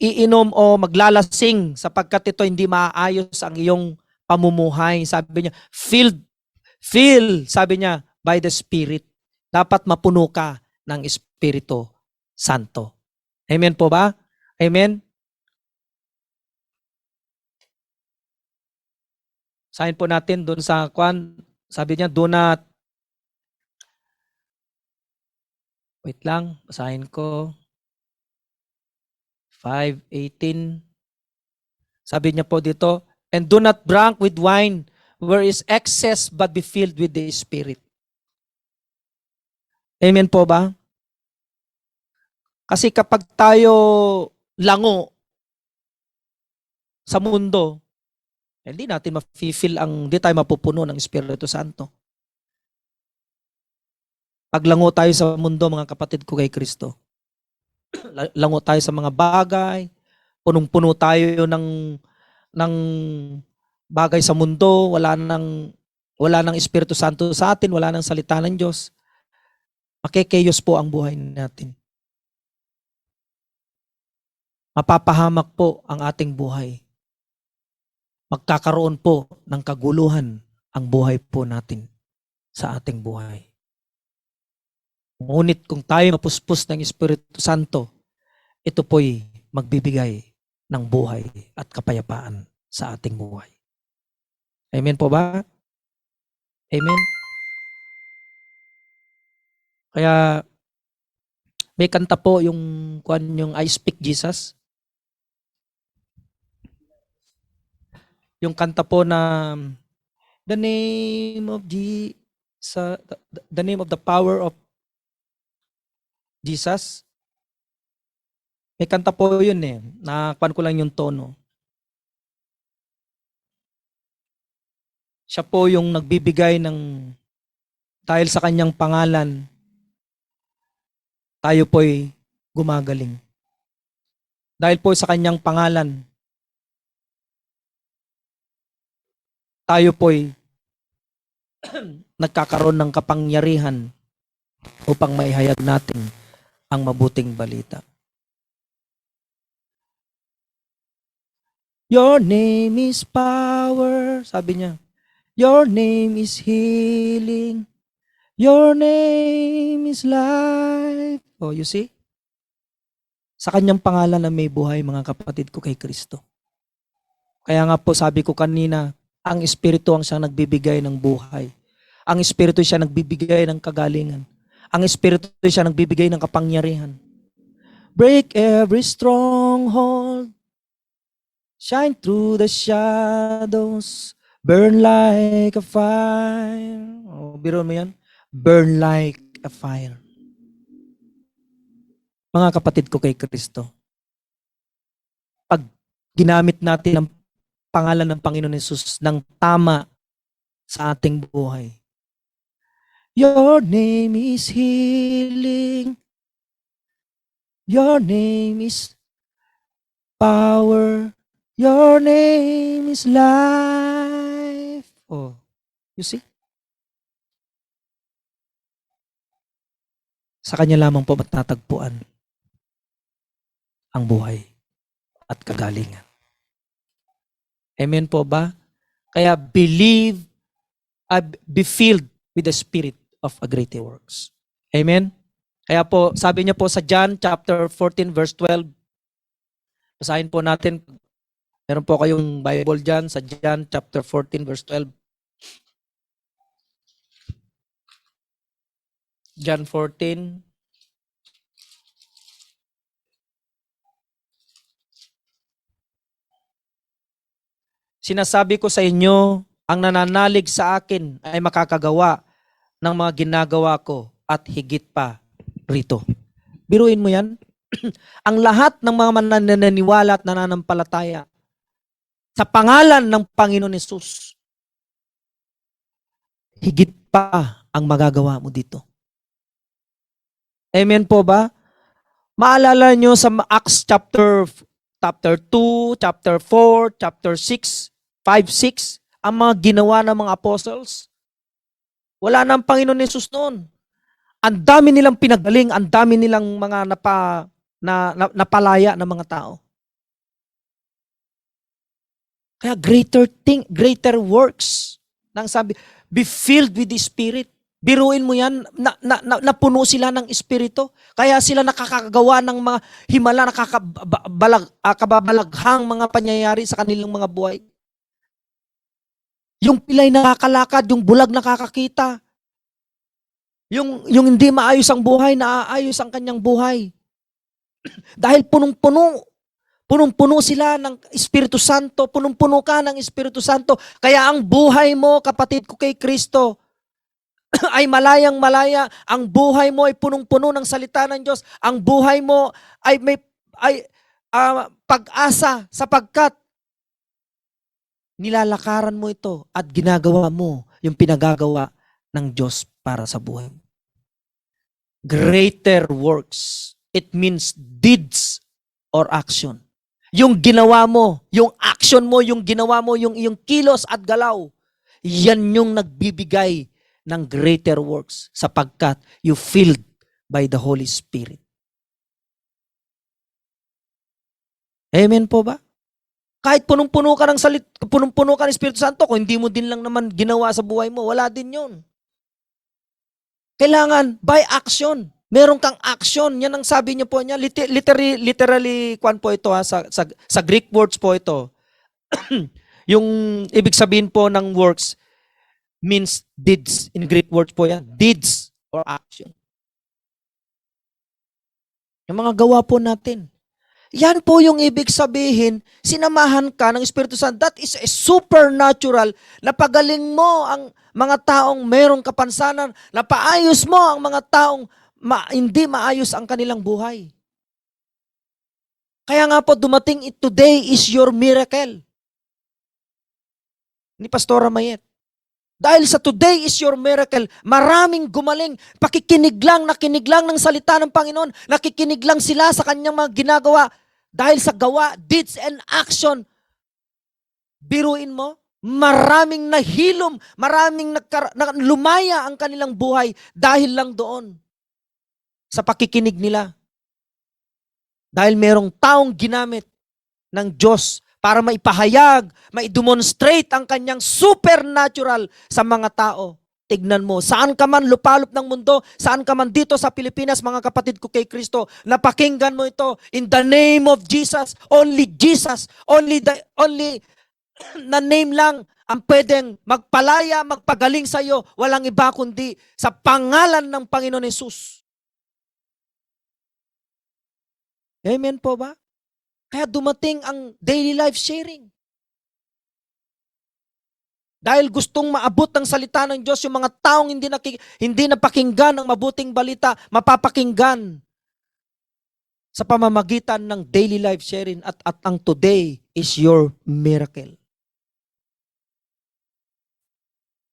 iinom o maglalasing sapagkat ito hindi maayos ang iyong pamumuhay. Sabi niya, fill, sabi niya, by the Spirit. Dapat mapuno ka ng Espiritu Santo. Amen po ba? Amen? Sahin po natin doon sa sabi niya, do not, wait lang, basahin ko. 5:18. Sabi niya po dito, and do not drink with wine where is excess, but be filled with the Spirit. Amen po ba? Kasi kapag tayo lango sa mundo, hindi natin ma-feel hindi tayo mapupuno ng Espiritu Santo. Paglango tayo sa mundo, mga kapatid ko kay Kristo, lango tayo sa mga bagay, punong-puno tayo ng bagay sa mundo, wala nang Espiritu Santo sa atin, wala nang salita ng Diyos. Makikeyos po ang buhay natin. Mapapahamak po ang ating buhay. Magkakaroon po ng kaguluhan ang buhay po natin sa ating buhay. Ngunit kung tayo mapuspos ng Espiritu Santo, ito po'y magbibigay ng buhay at kapayapaan sa ating buhay. Amen po ba? Amen? Kaya may kanta po yung I Speak Jesus. Yung kanta po na the name of the name of the power of Jesus. May kanta po yun eh. Nakakuan ko lang yung tono. Siya po yung nagbibigay ng dahil sa kanyang pangalan, tayo po'y gumagaling. Dahil po sa kanyang pangalan, tayo po'y nagkakaroon ng kapangyarihan upang maihayag natin ang mabuting balita. Your name is power, sabi niya. Your name is healing. Your name is life. Oh, you see? Sa kanyang pangalan na may buhay, mga kapatid ko kay Kristo. Kaya nga po sabi ko kanina, ang Espiritu ang siyang nagbibigay ng buhay. Ang Espiritu siya nagbibigay ng kagalingan. Ang Espiritu siya nagbibigay ng kapangyarihan. Break every stronghold. Shine through the shadows. Burn like a fire. Oh, biro mo yan? Burn like a fire. Mga kapatid ko kay Kristo, pag ginamit natin ang pangalan ng Panginoon Hesus ng tama sa ating buhay, your name is healing. Your name is power. Your name is life. Oh, you see? Sa Kanya lamang po matatagpuan ang buhay at kagalingan. Amen po ba? Kaya believe, be filled with the Spirit of a greater works. Amen? Kaya po, sabi niya po sa John chapter 14 verse 12, basahin po natin. Meron po kayong Bible dyan sa John chapter 14 verse 12. John 14. Sinasabi ko sa inyo, ang nananalig sa akin ay makakagawa ng mga ginagawa ko at higit pa rito. Biruin mo yan. Ang lahat ng mga mananiniwala at nananampalataya sa pangalan ng Panginoon Hesus, higit pa ang magagawa mo dito. Amen po ba? Maalala nyo sa Acts chapter 2, chapter 4, chapter 6, 5, 6, ang mga ginawa ng mga apostles. Wala na ang Panginoon Hesus noon. Ang dami nilang pinagaling, ang dami nilang mga napalaya ng mga tao. Kaya greater works. Nang sabi, be filled with the Spirit. Biruin mo yan, napuno sila ng Espiritu. Kaya sila nakakagawa ng mga himala, kababalaghang mga pangyayari sa kanilang mga buhay. Yung pilay nakakalakad, yung bulag nakakakita. Yung hindi maayos ang buhay, naaayos ang kanyang buhay. Dahil punong-puno sila ng Espiritu Santo, punong-puno ka ng Espiritu Santo. Kaya ang buhay mo, kapatid ko kay Kristo, ay malayang-malaya. Ang buhay mo ay punong-puno ng salita ng Diyos. Ang buhay mo ay may pag-asa sapagkat nilalakaran mo ito at ginagawa mo yung pinagagawa ng Diyos para sa buhay mo. Greater works. It means deeds or action. Yung ginawa mo, yung action mo, yung ginawa mo, yung iyong kilos at galaw, yan yung nagbibigay ng greater works sapagkat you filled by the Holy Spirit. Amen po ba? Kahit punong-puno ka ng punong-puno ka ng Espiritu Santo, kung hindi mo din lang naman ginawa sa buhay mo, wala din yun. Kailangan by action. Meron kang action. Yan ang sabi niyo po niya. Literally kwan po ito sa Greek words po ito. Yung ibig sabihin po ng works means deeds. In Greek words po yan. Deeds or action. Yung mga gawa po natin. Yan po yung ibig sabihin, sinamahan ka ng Espiritu Santo. That is a supernatural na pagaling mo ang mga taong mayroong kapansanan, na paayos mo ang mga taong hindi maayos ang kanilang buhay. Kaya nga po dumating, today is your miracle. Ni Pastora Mayet. Dahil sa today is your miracle, maraming gumaling, nakikinig lang ng salita ng Panginoon, nakikinig lang sila sa kanyang mga ginagawa. Dahil sa gawa, deeds and action, biruin mo, maraming nahilom, maraming lumaya ang kanilang buhay dahil lang doon sa pakikinig nila. Dahil merong taong ginamit ng Diyos para maipahayag, maidemonstrate ang kanyang supernatural sa mga tao. Tignan mo, saan ka man lupalop ng mundo, saan ka man dito sa Pilipinas, mga kapatid ko kay Kristo, napakinggan mo ito, in the name of Jesus, only na name lang ang pwedeng magpalaya, magpagaling sa iyo, walang iba kundi sa pangalan ng Panginoon Hesus. Amen po ba? Kaya dumating ang daily life sharing. Dahil gustong maabot ng salita ng Diyos, yung mga taong hindi napakinggan ang mabuting balita, mapapakinggan sa pamamagitan ng daily life sharing at ang today is your miracle.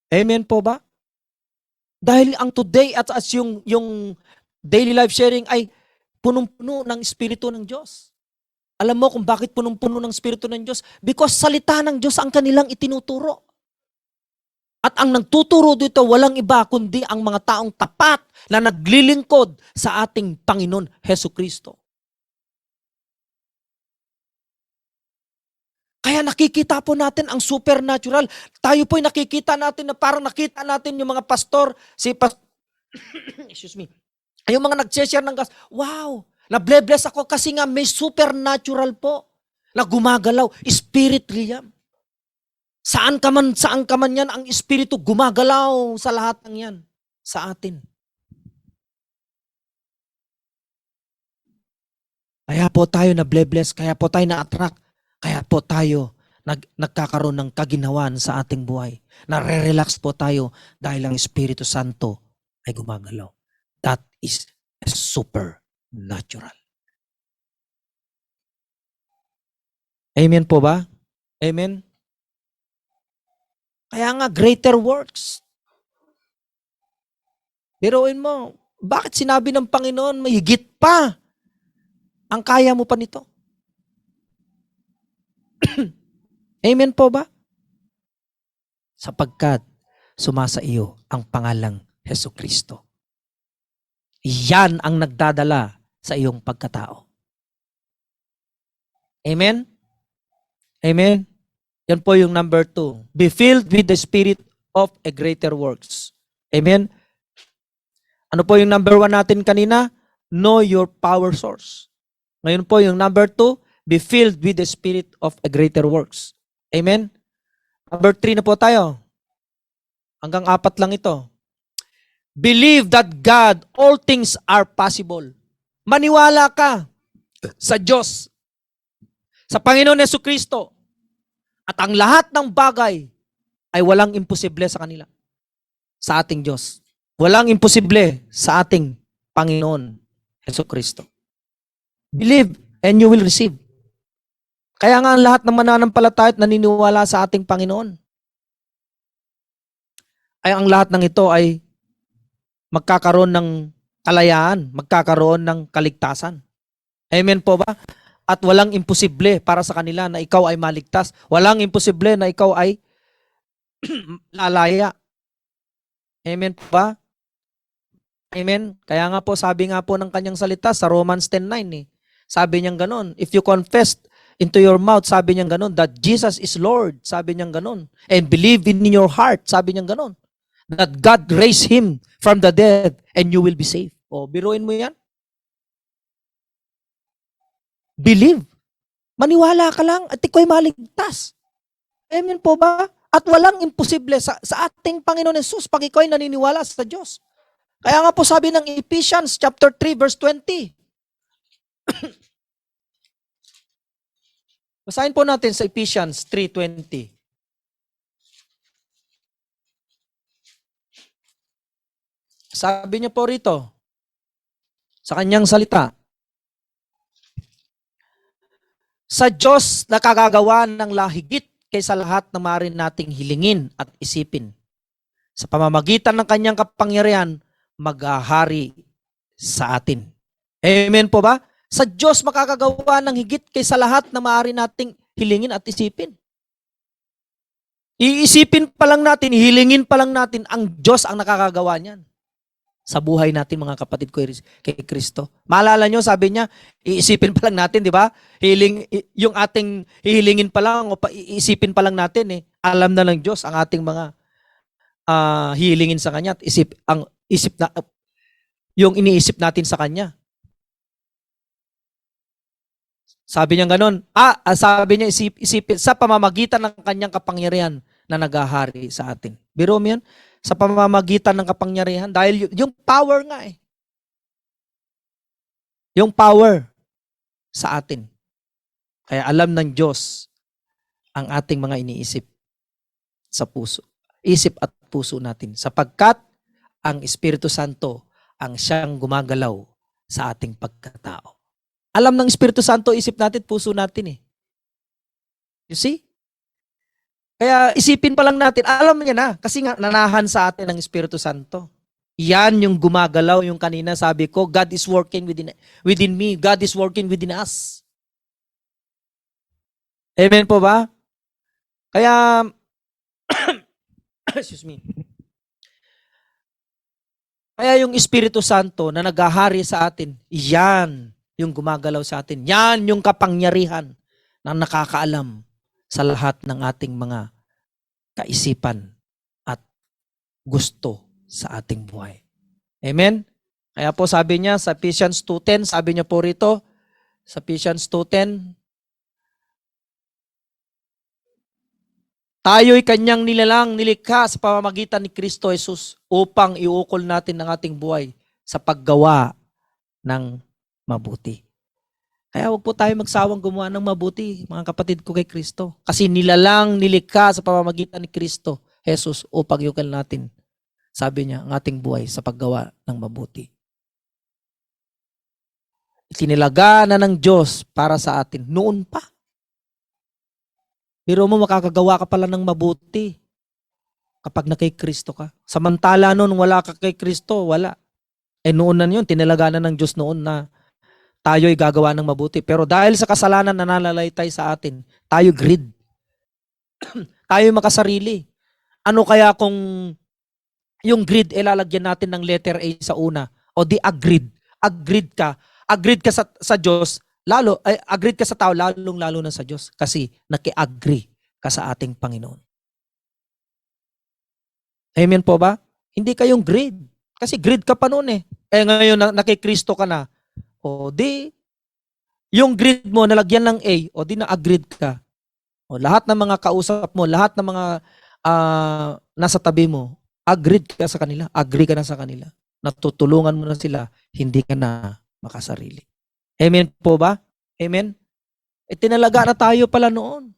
Amen po ba? Dahil ang today at as yung daily life sharing ay punong-puno ng Espiritu ng Diyos. Alam mo kung bakit punong-puno ng Espiritu ng Diyos? Because salita ng Diyos ang kanilang itinuturo. At ang nagtuturo dito, walang iba kundi ang mga taong tapat na naglilingkod sa ating Panginoon Hesukristo. Kaya nakikita po natin ang supernatural. Tayo po'y nakikita natin na parang nakita natin yung mga pastor, excuse me, yung mga nag-share ng gas, wow, na-bless ako kasi nga may supernatural po na gumagalaw, spirit realm. Saan ka man yan, ang Espiritu gumagalaw sa lahat ng yan, sa atin. Kaya po tayo na-bless, kaya po tayo na-attract, kaya po tayo nagkakaroon ng kaginawan sa ating buhay. Nare-relax po tayo dahil ang Espiritu Santo ay gumagalaw. That is supernatural. Amen po ba? Amen? Kaya nga, greater works. Biruin mo, bakit sinabi ng Panginoon, may higit pa ang kaya mo pa nito? Amen po ba? Sapagkat sumasa iyo ang pangalang Hesukristo. Yan ang nagdadala sa iyong pagkatao. Amen? Amen? Yan po yung number 2. Be filled with the Spirit of a greater works. Amen? Ano po yung number 1 natin kanina? Know your power source. Ngayon po yung number 2, be filled with the Spirit of a greater works. Amen? Number 3 na po tayo. Hanggang 4 lang ito. Believe that God, all things are possible. Maniwala ka sa Diyos, sa Panginoon Hesukristo. At ang lahat ng bagay ay walang imposible sa kanila. Sa ating Diyos. Walang imposible sa ating Panginoon Hesukristo. Believe and you will receive. Kaya nga ang lahat ng mananampalataya at naniniwala sa ating Panginoon, ay ang lahat ng ito ay magkakaroon ng kalayaan, magkakaroon ng kaligtasan. Amen po ba? At walang imposible para sa kanila na ikaw ay maligtas. Walang imposible na ikaw ay lalaya. Amen po ba? Amen? Kaya nga po, sabi nga po ng kanyang salita sa Romans 10:9 Sabi niyang ganon, if you confess into your mouth, sabi niya ganun, that Jesus is Lord, sabi niya ganun. And believe in your heart, sabi niya ganun. That God raised Him from the dead and you will be saved. O, biruin mo yan. Believe. Maniwala ka lang at ikaw ay maligtas. Amen po ba? At walang imposible sa ating Panginoon Jesus pag ikaw ay naniniwala sa Diyos. Kaya nga po sabi ng Ephesians chapter 3 verse 20. Basahin po natin sa Ephesians 3:20. Sabi niya po rito, sa kanyang salita, sa Diyos nakagagawa ng lahigit kaysa lahat na maaari nating hilingin at isipin. Sa pamamagitan ng kanyang kapangyarihan, maghahari sa atin. Amen po ba? Sa Diyos makakagawa ng higit kaysa lahat na maaari nating hilingin at isipin. Iisipin pa lang natin, hilingin pa lang natin, ang Diyos ang nakakagawa niyan. Sa buhay natin, mga kapatid ko kay Kristo. Maalala nyo, sabi niya, iisipin pa lang natin, di ba? Yung ating hihilingin pa lang o iisipin pa lang natin, alam na ng Diyos ang ating mga hihilingin sa Kanya at yung iniisip natin sa Kanya. Sabi niya ganun, sabi niya isipin sa pamamagitan ng Kanyang kapangyarihan na naghahari sa atin. Biro mo yan? Sa pamamagitan ng kapangyarihan. Dahil yung power nga Yung power sa atin. Kaya alam ng Diyos ang ating mga iniisip sa puso. Isip at puso natin. Sapagkat ang Espiritu Santo ang siyang gumagalaw sa ating pagkatao. Alam ng Espiritu Santo, isip natin, puso natin You see? Kaya isipin pa lang natin, alam niya na, kasi nga nanahan sa atin ng Espiritu Santo. Yan yung gumagalaw, yung kanina sabi ko, God is working within me. God is working within us. Amen po ba? Kaya, excuse me. Kaya yung Espiritu Santo na naghahari sa atin, yan yung gumagalaw sa atin. Yan yung kapangyarihan na nakakaalam sa lahat ng ating mga kaisipan at gusto sa ating buhay. Amen? Kaya po sabi niya sa Ephesians 2:10, sabi niya po rito, sa Ephesians 2:10, tayo'y kanyang nilikha sa pamamagitan ni Kristo Jesus upang iukol natin ang ating buhay sa paggawa ng mabuti. Kaya huwag po tayo magsawang gumawa ng mabuti, mga kapatid ko kay Kristo. Kasi nilikha sa pamamagitan ni Kristo, Jesus, upang iukol natin, sabi niya, ang ating buhay sa paggawa ng mabuti. Itinilaga na ng Diyos para sa atin noon pa. Pero mo makakagawa ka pala ng mabuti kapag na kay Kristo ka. Samantala noon wala ka kay Kristo, wala. Noon na yun, tinilaga na ng Diyos noon na tayo'y gagawa ng mabuti. Pero dahil sa kasalanan na nalalaytay sa atin, tayo greed. Tayo makasarili. Ano kaya kung yung greed ilalagyan natin ng letter A sa una? O di agreed. Agreed ka. Agreed ka sa Diyos. Agreed ka sa tao, lalong-lalo na sa Diyos. Kasi naki-agree ka sa ating Panginoon. Amen po ba? Hindi kayong greed. Kasi greed ka pa noon ngayon nakikristo ka na. O di, yung greed mo nalagyan ng A, o di na-agreed ka. O lahat ng mga kausap mo, lahat ng mga nasa tabi mo, agreed ka sa kanila, agree ka na sa kanila. Natutulungan mo na sila, hindi ka na makasarili. Amen po ba? Amen? Tinalaga na tayo pala noon.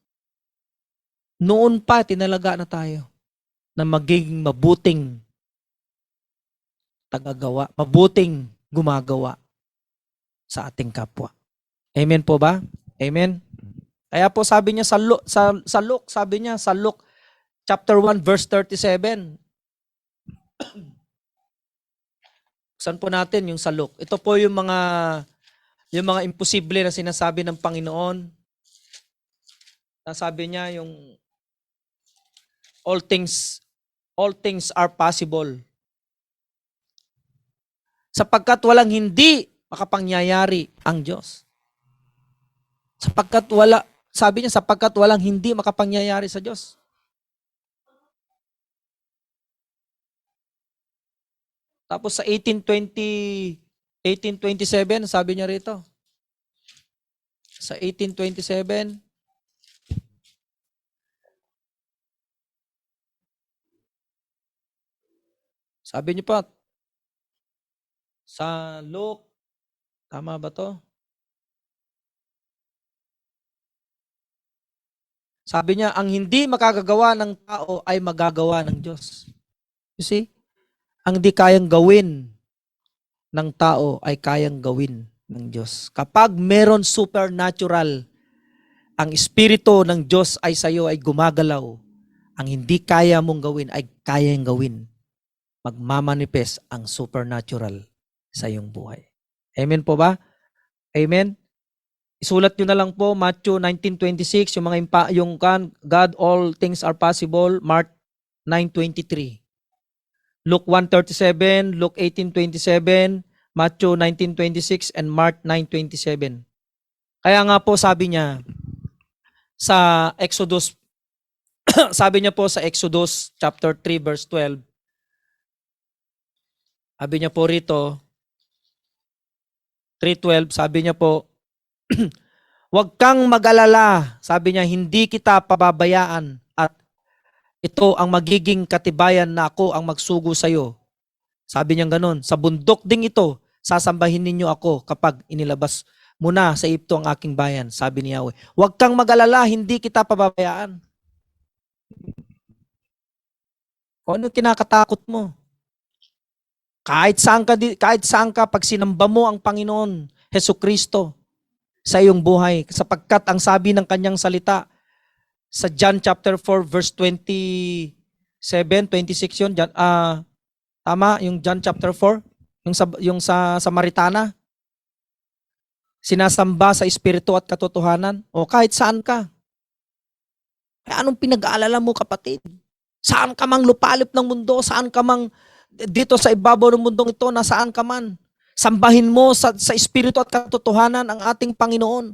Noon pa, tinalaga na tayo na magiging mabuting tagagawa, mabuting gumagawa sa ating kapwa. Amen po ba? Amen? Kaya po sabi niya sa Luke, sabi niya sa Luke chapter 1 verse 37. Saan po natin yung sa Luke? Ito po yung mga imposible na sinasabi ng Panginoon. Nasabi niya yung all things are possible. Sapagkat walang hindi makapangyayari ang Diyos. Sapagkat Sabi niya, sapagkat walang hindi makapangyayari sa Diyos. Tapos sa 1827, sabi niya rito. Sa 1827, sabi niyo pa, sa Luke, tama ba to? Sabi niya, ang hindi makagagawa ng tao ay magagawa ng Diyos. You see? Ang di kayang gawin ng tao ay kayang gawin ng Diyos. Kapag meron supernatural, ang Espiritu ng Diyos ay sa iyo ay gumagalaw. Ang hindi kaya mong gawin ay kayang gawin. Magmamanifest ang supernatural sa iyong buhay. Amen po ba? Amen? Isulat nyo na lang po, Matthew 19:26, yung God, all things are possible, Mark 9:23. Luke 1:37, Luke 18:27, Matthew 19:26, and Mark 9:27. Kaya nga po sabi niya sa Exodus, sabi niya po sa Exodus chapter 3 verse 12, sabi niya po rito, 3:12, sabi niya po, huwag kang mag-alala, sabi niya, hindi kita pababayaan at ito ang magiging katibayan na ako ang magsugo sa iyo. Sabi niya ganun, sa bundok ding ito, sasambahin ninyo ako kapag inilabas mo na sa Ehipto ang aking bayan, sabi ni Yahweh. Huwag kang mag-alala, hindi kita pababayaan. Kung ano kinakatakot mo? Kahit saan ka, pag sinamba mo ang Panginoon, Hesukristo, sa iyong buhay, sapagkat ang sabi ng kanyang salita sa John chapter 4 verse 27, 26 yun, tama, yung John chapter 4, yung sa Samaritana, sinasamba sa espiritu at katotohanan, o kahit saan ka. Kaya anong pinag-aalala mo, kapatid? Saan ka mang lupalip ng mundo, saan ka mang dito sa ibabaw ng mundong ito, nasaan ka man, sambahin mo sa espiritu at katotohanan ang ating Panginoon.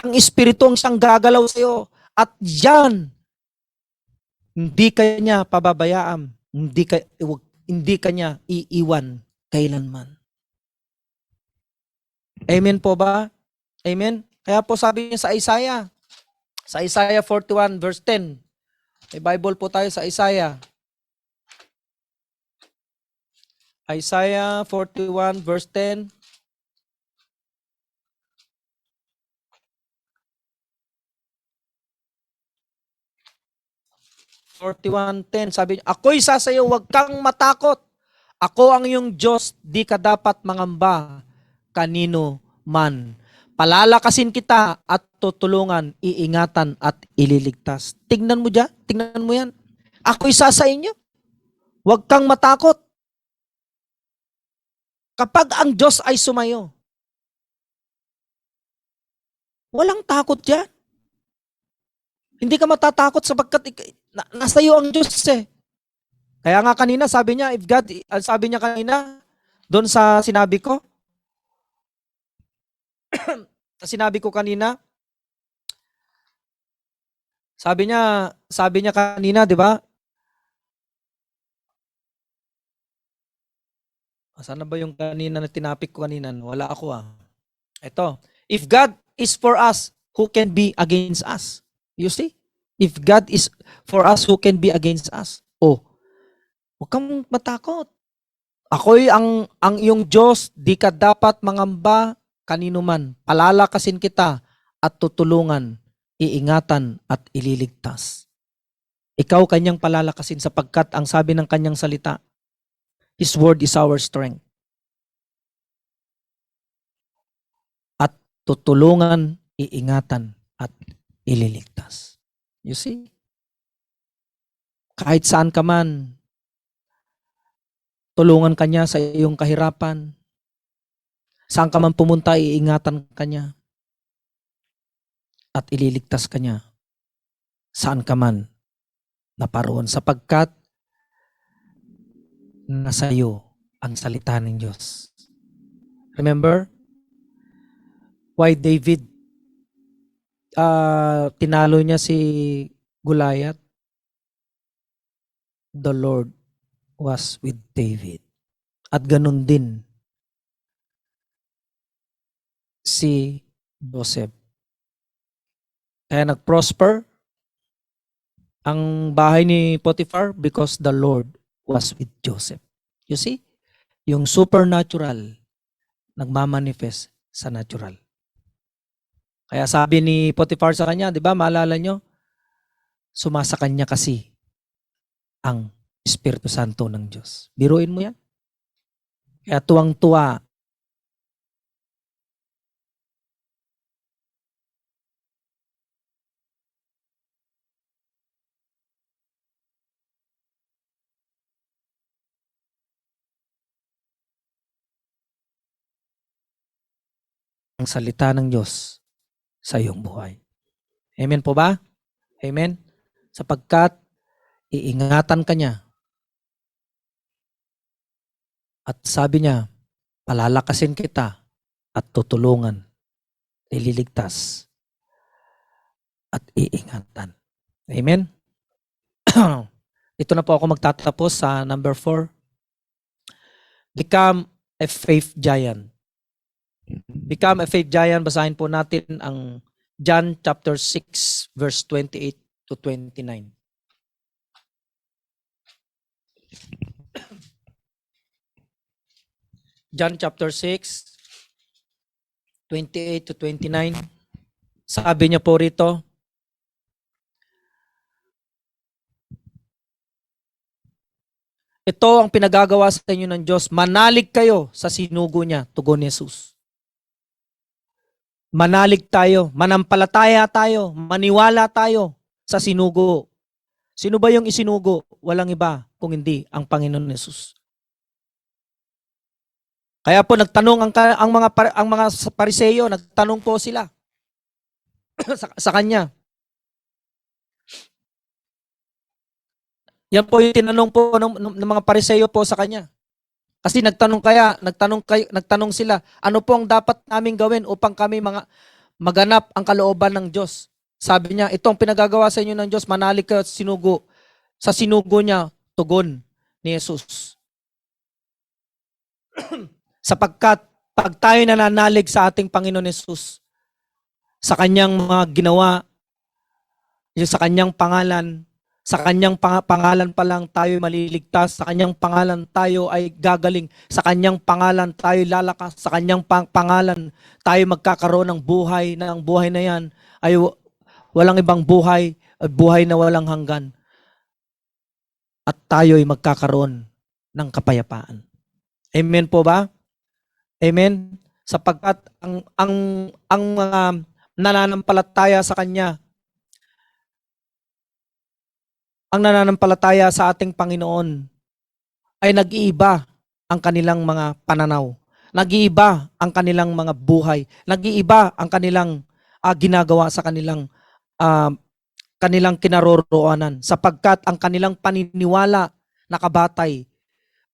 Ang espiritu ang siyang gagalaw sa iyo. At yan, hindi ka niya pababayaan. Hindi ka niya iiwan kailanman. Amen po ba? Amen? Kaya po sabi niya sa Isaiah 41 verse 10. May Bible po tayo sa Isaiah. Isaiah 41 verse 10. Sabi niya, ako'y sasayo, huwag kang matakot. Ako ang iyong Diyos, di ka dapat mangamba kanino man. Palalakasin kita at tutulungan, iingatan at ililigtas. Tingnan mo dyan, tingnan mo yan. Ako'y sa inyo. Huwag kang matakot. Kapag ang Diyos ay sumayo, walang takot dyan. Hindi ka matatakot sapagkat nasa iyo ang Diyos eh. Kaya nga kanina sabi niya, sabi niya kanina, doon sa sinabi ko, kanina, sabi niya kanina, di ba? Saan ba yung kanina na tinapik ko kanina? Wala ako Ito, if God is for us, who can be against us? You see? If God is for us, who can be against us? Oh, huwag kang matakot. Ako'y ang iyong Diyos, di ka dapat mangamba kanino man. Palalakasin kita at tutulungan, iingatan at ililigtas. Ikaw kanyang palalakasin sapagkat ang sabi ng kanyang salita, His word is our strength. At tutulungan, iingatan at ililigtas. You see? Kahit saan ka man, tulungan ka niya sa iyong kahirapan. Saan ka man pumunta, iingatan ka niya. At ililigtas ka niya. Saan ka man naparoon. Sapagkat nasa iyo ang salita ng Diyos. Remember? Why David tinalo niya si Goliath, the Lord was with David. At ganun din si Joseph. Kaya nag-prosper ang bahay ni Potiphar because the Lord was with Joseph. You see? Yung supernatural nagmamanifest sa natural. Kaya sabi ni Potiphar sa kanya, di ba, maalala nyo? Sumasa kanya kasi ang Espiritu Santo ng Diyos. Biruin mo yan. Kaya tuwang-tuwa ang salita ng Diyos sa iyong buhay. Amen po ba? Amen? Sapagkat iingatan ka niya. At sabi niya, palalakasin kita at tutulungan, ililigtas at iingatan. Amen? Ito na po ako magtatapos sa number 4. Become a faith giant. Become a faith giant. Basahin po natin ang John chapter 6 verse 28 to 29. John chapter 6, 28 to 29. Sabi niya po rito, ito ang pinagagawa sa inyo ng Diyos. Manalig kayo sa sinugo niya, tugon ni Jesus. Manalig tayo, manampalataya tayo, maniwala tayo sa sinugo. Sino ba yung isinugo? Walang iba kung hindi ang Panginoon Jesus. Kaya po nagtanong ang mga Pariseyo, nagtanong po sila sa kanya. Yan po yung tinanong po ng mga Pariseyo po sa kanya. Kasi nagtanong sila, ano po ang dapat naming gawin upang kami maganap ang kalooban ng Diyos? Sabi niya, ito ang pinagagawa sa inyo ng Diyos, manalig kayo at sinugo. Sa sinugo niya, tugon ni Jesus. Sapagkat pag tayo nananalig sa ating Panginoon Jesus, sa kanyang mga ginawa, sa kanyang pangalan, sa kanyang pangalan pa lang tayo maliligtas, sa kanyang pangalan tayo ay gagaling, sa kanyang pangalan tayo lalakas, sa kanyang pangalan tayo magkakaroon ng buhay, na ang buhay na yan ay walang ibang buhay, buhay na walang hanggan. At tayo ay magkakaroon ng kapayapaan. Amen po ba? Amen? Sapagkat ang mga nananampalataya sa Kanya, ang nananampalataya sa ating Panginoon ay nag-iiba ang kanilang mga pananaw. Nag-iiba ang kanilang mga buhay. Nag-iiba ang kanilang ginagawa sa kanilang kinaroroonan. Sapagkat ang kanilang paniniwala nakabatay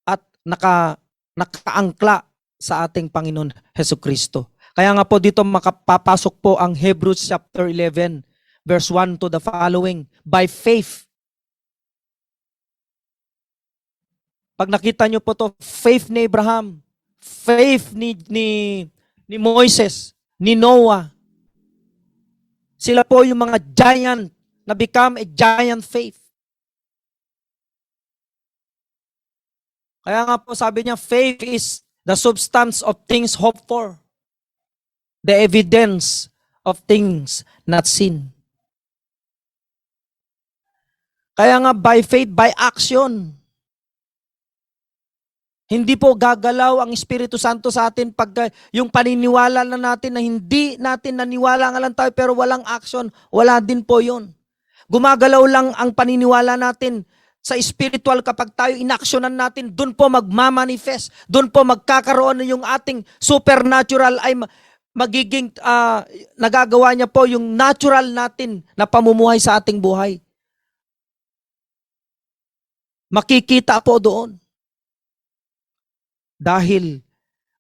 at nakaangkla sa ating Panginoon Hesukristo. Kaya nga po dito makapapasok po ang Hebrews chapter 11 verse 1 to the following. By faith. Pag nakita nyo po to, faith ni Abraham, faith ni Moises, ni Noah. Sila po yung mga giant na become a giant faith. Kaya nga po sabi niya, faith is the substance of things hoped for, the evidence of things not seen. Kaya nga by faith, by action. Hindi po gagalaw ang Espiritu Santo sa atin pag yung paniniwala na natin na hindi natin naniwala nga lang tayo pero walang action, wala din po yun. Gumagalaw lang ang paniniwala natin sa spiritual kapag tayo inaksyonan natin, doon po magmamanifest, doon po magkakaroon yung ating supernatural ay magiging nagagawa niya po yung natural natin na pamumuhay sa ating buhay. Makikita po doon. Dahil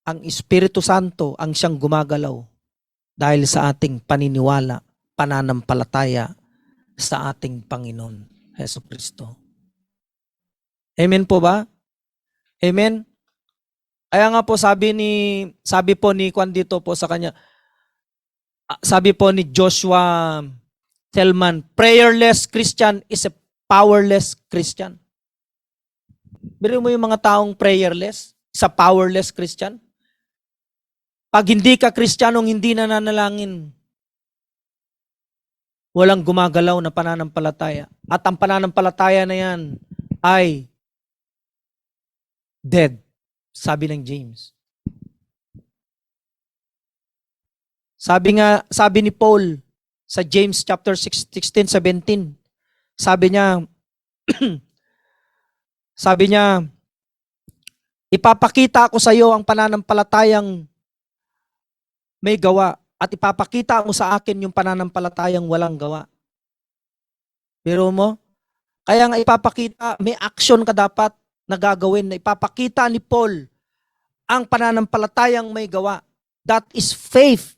ang Espiritu Santo ang siyang gumagalaw dahil sa ating paniniwala pananampalataya sa ating Panginoon Jesucristo. Amen po ba? Amen? Kaya nga po sabi po ni Juan dito po sa kanya, sabi po ni Joshua Selman, prayerless Christian is a powerless Christian. Biro mo yung mga taong prayerless, sa powerless Christian. Pag hindi ka Kristiyanong hindi nananalangin, walang gumagalaw na pananampalataya. At ang pananampalataya na yan ay dead, sabi ng James. Sabi ni Paul sa James chapter 16-17, sabi niya, ipapakita ko sa iyo ang pananampalatayang may gawa at ipapakita mo sa akin yung pananampalatayang walang gawa. Pero mo, kaya nga ipapakita, may action ka dapat na gagawin, na ipapakita ni Paul ang pananampalatayang may gawa. That is faith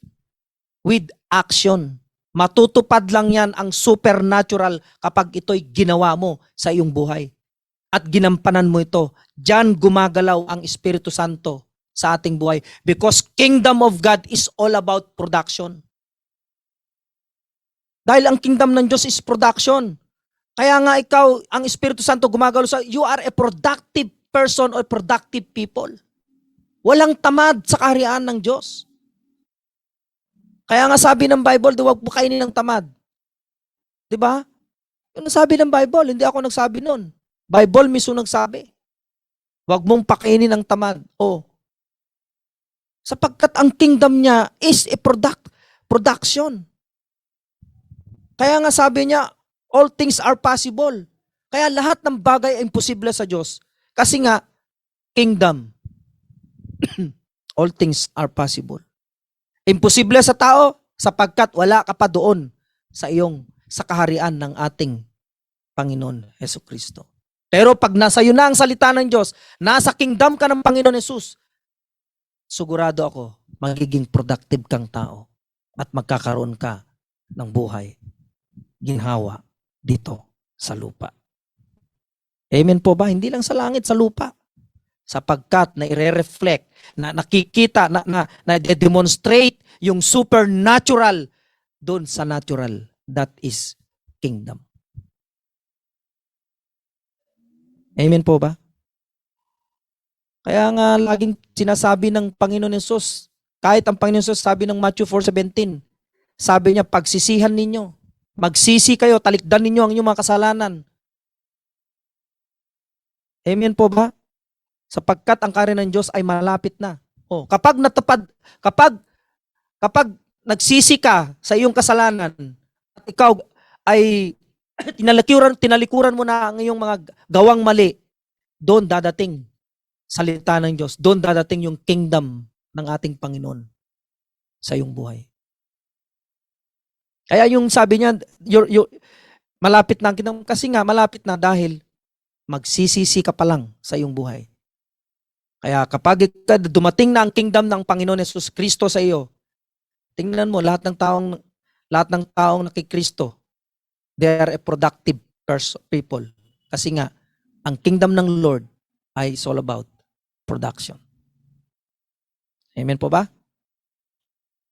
with action. Matutupad lang yan ang supernatural kapag ito'y ginawa mo sa iyong buhay. At ginampanan mo ito. Diyan gumagalaw ang Espiritu Santo sa ating buhay. Because kingdom of God is all about production. Dahil ang kingdom ng Diyos is production. Kaya nga ikaw, ang Espiritu Santo gumagalaw sa, you are a productive person or productive people. Walang tamad sa kaharian ng Diyos. Kaya nga sabi ng Bible, huwag mo kainin ng tamad. Diba? Yun ang sabi ng Bible, hindi ako nagsabi nun. Bible mismo nagsabi. Huwag mong pakainin ng tamad. Oh. Sapagkat ang kingdom niya is a production. Kaya nga sabi niya, all things are possible. Kaya lahat ng bagay ay imposible sa Diyos. Kasi nga, kingdom. All things are possible. Imposible sa tao sapagkat wala ka pa doon sa kaharian ng ating Panginoon Jesucristo. Pero pag nasa iyo na ang salita ng Diyos, nasa kingdom ka ng Panginoon Jesus, sigurado ako, magiging productive kang tao at magkakaroon ka ng buhay, ginhawa dito sa lupa. Amen po ba? Hindi lang sa langit, sa lupa. Sapagkat na i-reflect, na nakikita, na demonstrate yung supernatural doon sa natural. That is kingdom. Amen po ba? Kaya nga laging sinasabi ng Panginoon Yesus, kahit ang Panginoon Yesus sabi ng Matthew 4:17, sabi niya, pagsisihan ninyo, magsisi kayo, talikdan ninyo ang inyong mga kasalanan. Amen po ba? Sapagkat ang kaharian ng Diyos ay malapit na. Oh, kapag nagsisi ka sa iyong kasalanan at ikaw ay tinalikuran mo na ang iyong mga gawang mali, doon dadating salita ng Diyos. Doon dadating yung kingdom ng ating Panginoon sa iyong buhay. Kaya yung sabi niya, malapit na ang kingdom, kasi nga malapit na dahil magsisisi ka pa lang sa iyong buhay. Kaya kapag dumating na ang kingdom ng Panginoon Yesus Kristo sa iyo, tingnan mo lahat ng taong nakikristo, they are a productive people. Kasi nga, ang kingdom ng Lord ay all about production. Amen po ba?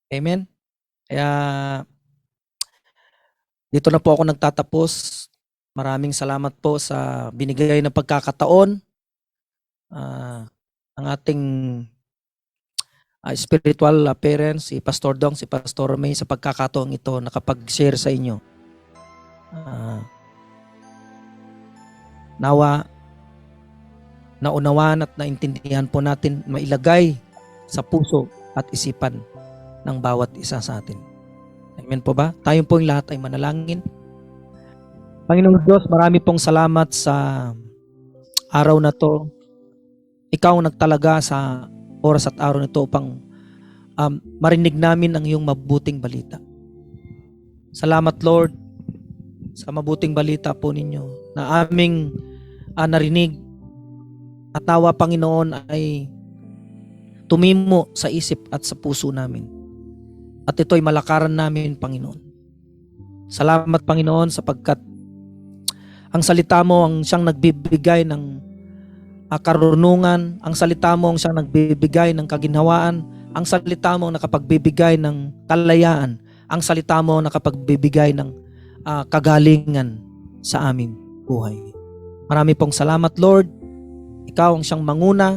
Amen? Kaya, dito na po ako nagtatapos. Maraming salamat po sa binigay na pagkakataon. Ang ating spiritual parents, si Pastor Dong, si Pastor May, sa pagkakataong ito, nakapag-share sa inyo. Nawa, naunawaan at naintindihan po natin, mailagay sa puso at isipan ng bawat isa sa atin. Amen po ba? Tayo pong lahat ay manalangin. Panginoong Diyos, marami pong salamat sa araw na to. Ikaw ang nagtalaga sa oras at araw na to upang marinig namin ang iyong mabuting balita. Salamat, Lord, sa mabuting balita po ninyo na aming narinig at nawa, Panginoon, ay tumimo sa isip at sa puso namin. At ito'y malakaran namin, Panginoon. Salamat, Panginoon, sapagkat ang salita mo ang siyang nagbibigay ng karunungan, ang salita mo ang siyang nagbibigay ng kaginhawaan, ang salita mo ang nakapagbibigay ng kalayaan, ang salita mo ang nakapagbibigay ng kagalingan sa aming buhay. Marami pong salamat, Lord. Ikaw ang siyang manguna,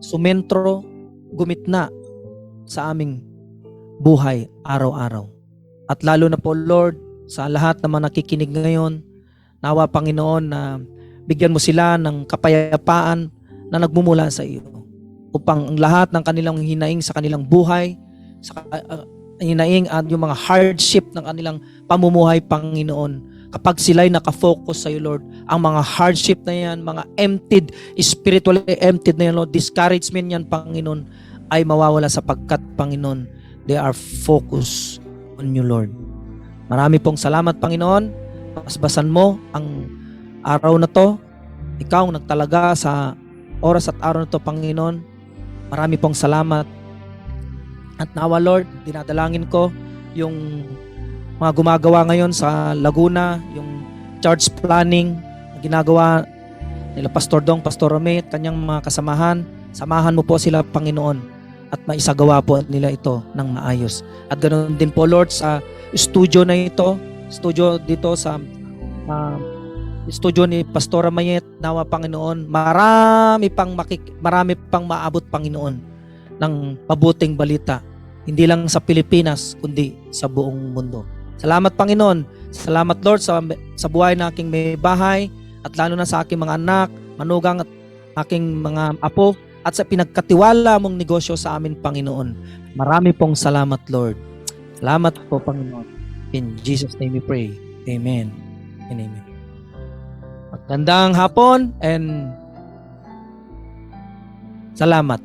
sumentro, gumitna sa aming buhay araw-araw. At lalo na po, Lord, sa lahat na nakikinig ngayon, nawa, Panginoon, na bigyan mo sila ng kapayapaan na nagmumula sa iyo upang ang lahat ng kanilang hinaing sa kanilang buhay, sa hinaing at yung mga hardship ng kanilang pamumuhay, Panginoon, kapag sila'y nakafocus sa iyo, Lord, ang mga hardship na yan, mga emptied, spiritually emptied na yan, Lord, discouragement yan, Panginoon, ay mawawala sapagkat, Panginoon, they are focused on you, Lord. Marami pong salamat, Panginoon. Pasbasan mo ang araw na to. Ikaw ang nagtalaga sa oras at araw na to, Panginoon. Marami pong salamat. At nawa, Lord, dinadalangin ko yung mga gumagawa ngayon sa Laguna, yung church planning na ginagawa nila Pastor Dong, Pastor Rome, at kanyang mga kasamahan. Samahan mo po sila, Panginoon, at maisagawa po nila ito ng maayos. At ganoon din po, Lord, sa studio na ito, studio dito sa studio ni Pastora Mayet, nawa, Panginoon, marami pang maabot, Panginoon, ng mabuting balita, hindi lang sa Pilipinas kundi sa buong mundo. Salamat, Panginoon. Salamat, Lord, sa buhay na aking may bahay, at lalo na sa aking mga anak, manugang, at aking mga apo, at sa pinagkatiwala mong negosyo sa amin, Panginoon. Marami pong salamat, Lord. Salamat po, Panginoon. In Jesus' name we pray. Amen and amen. Magandang hapon and salamat.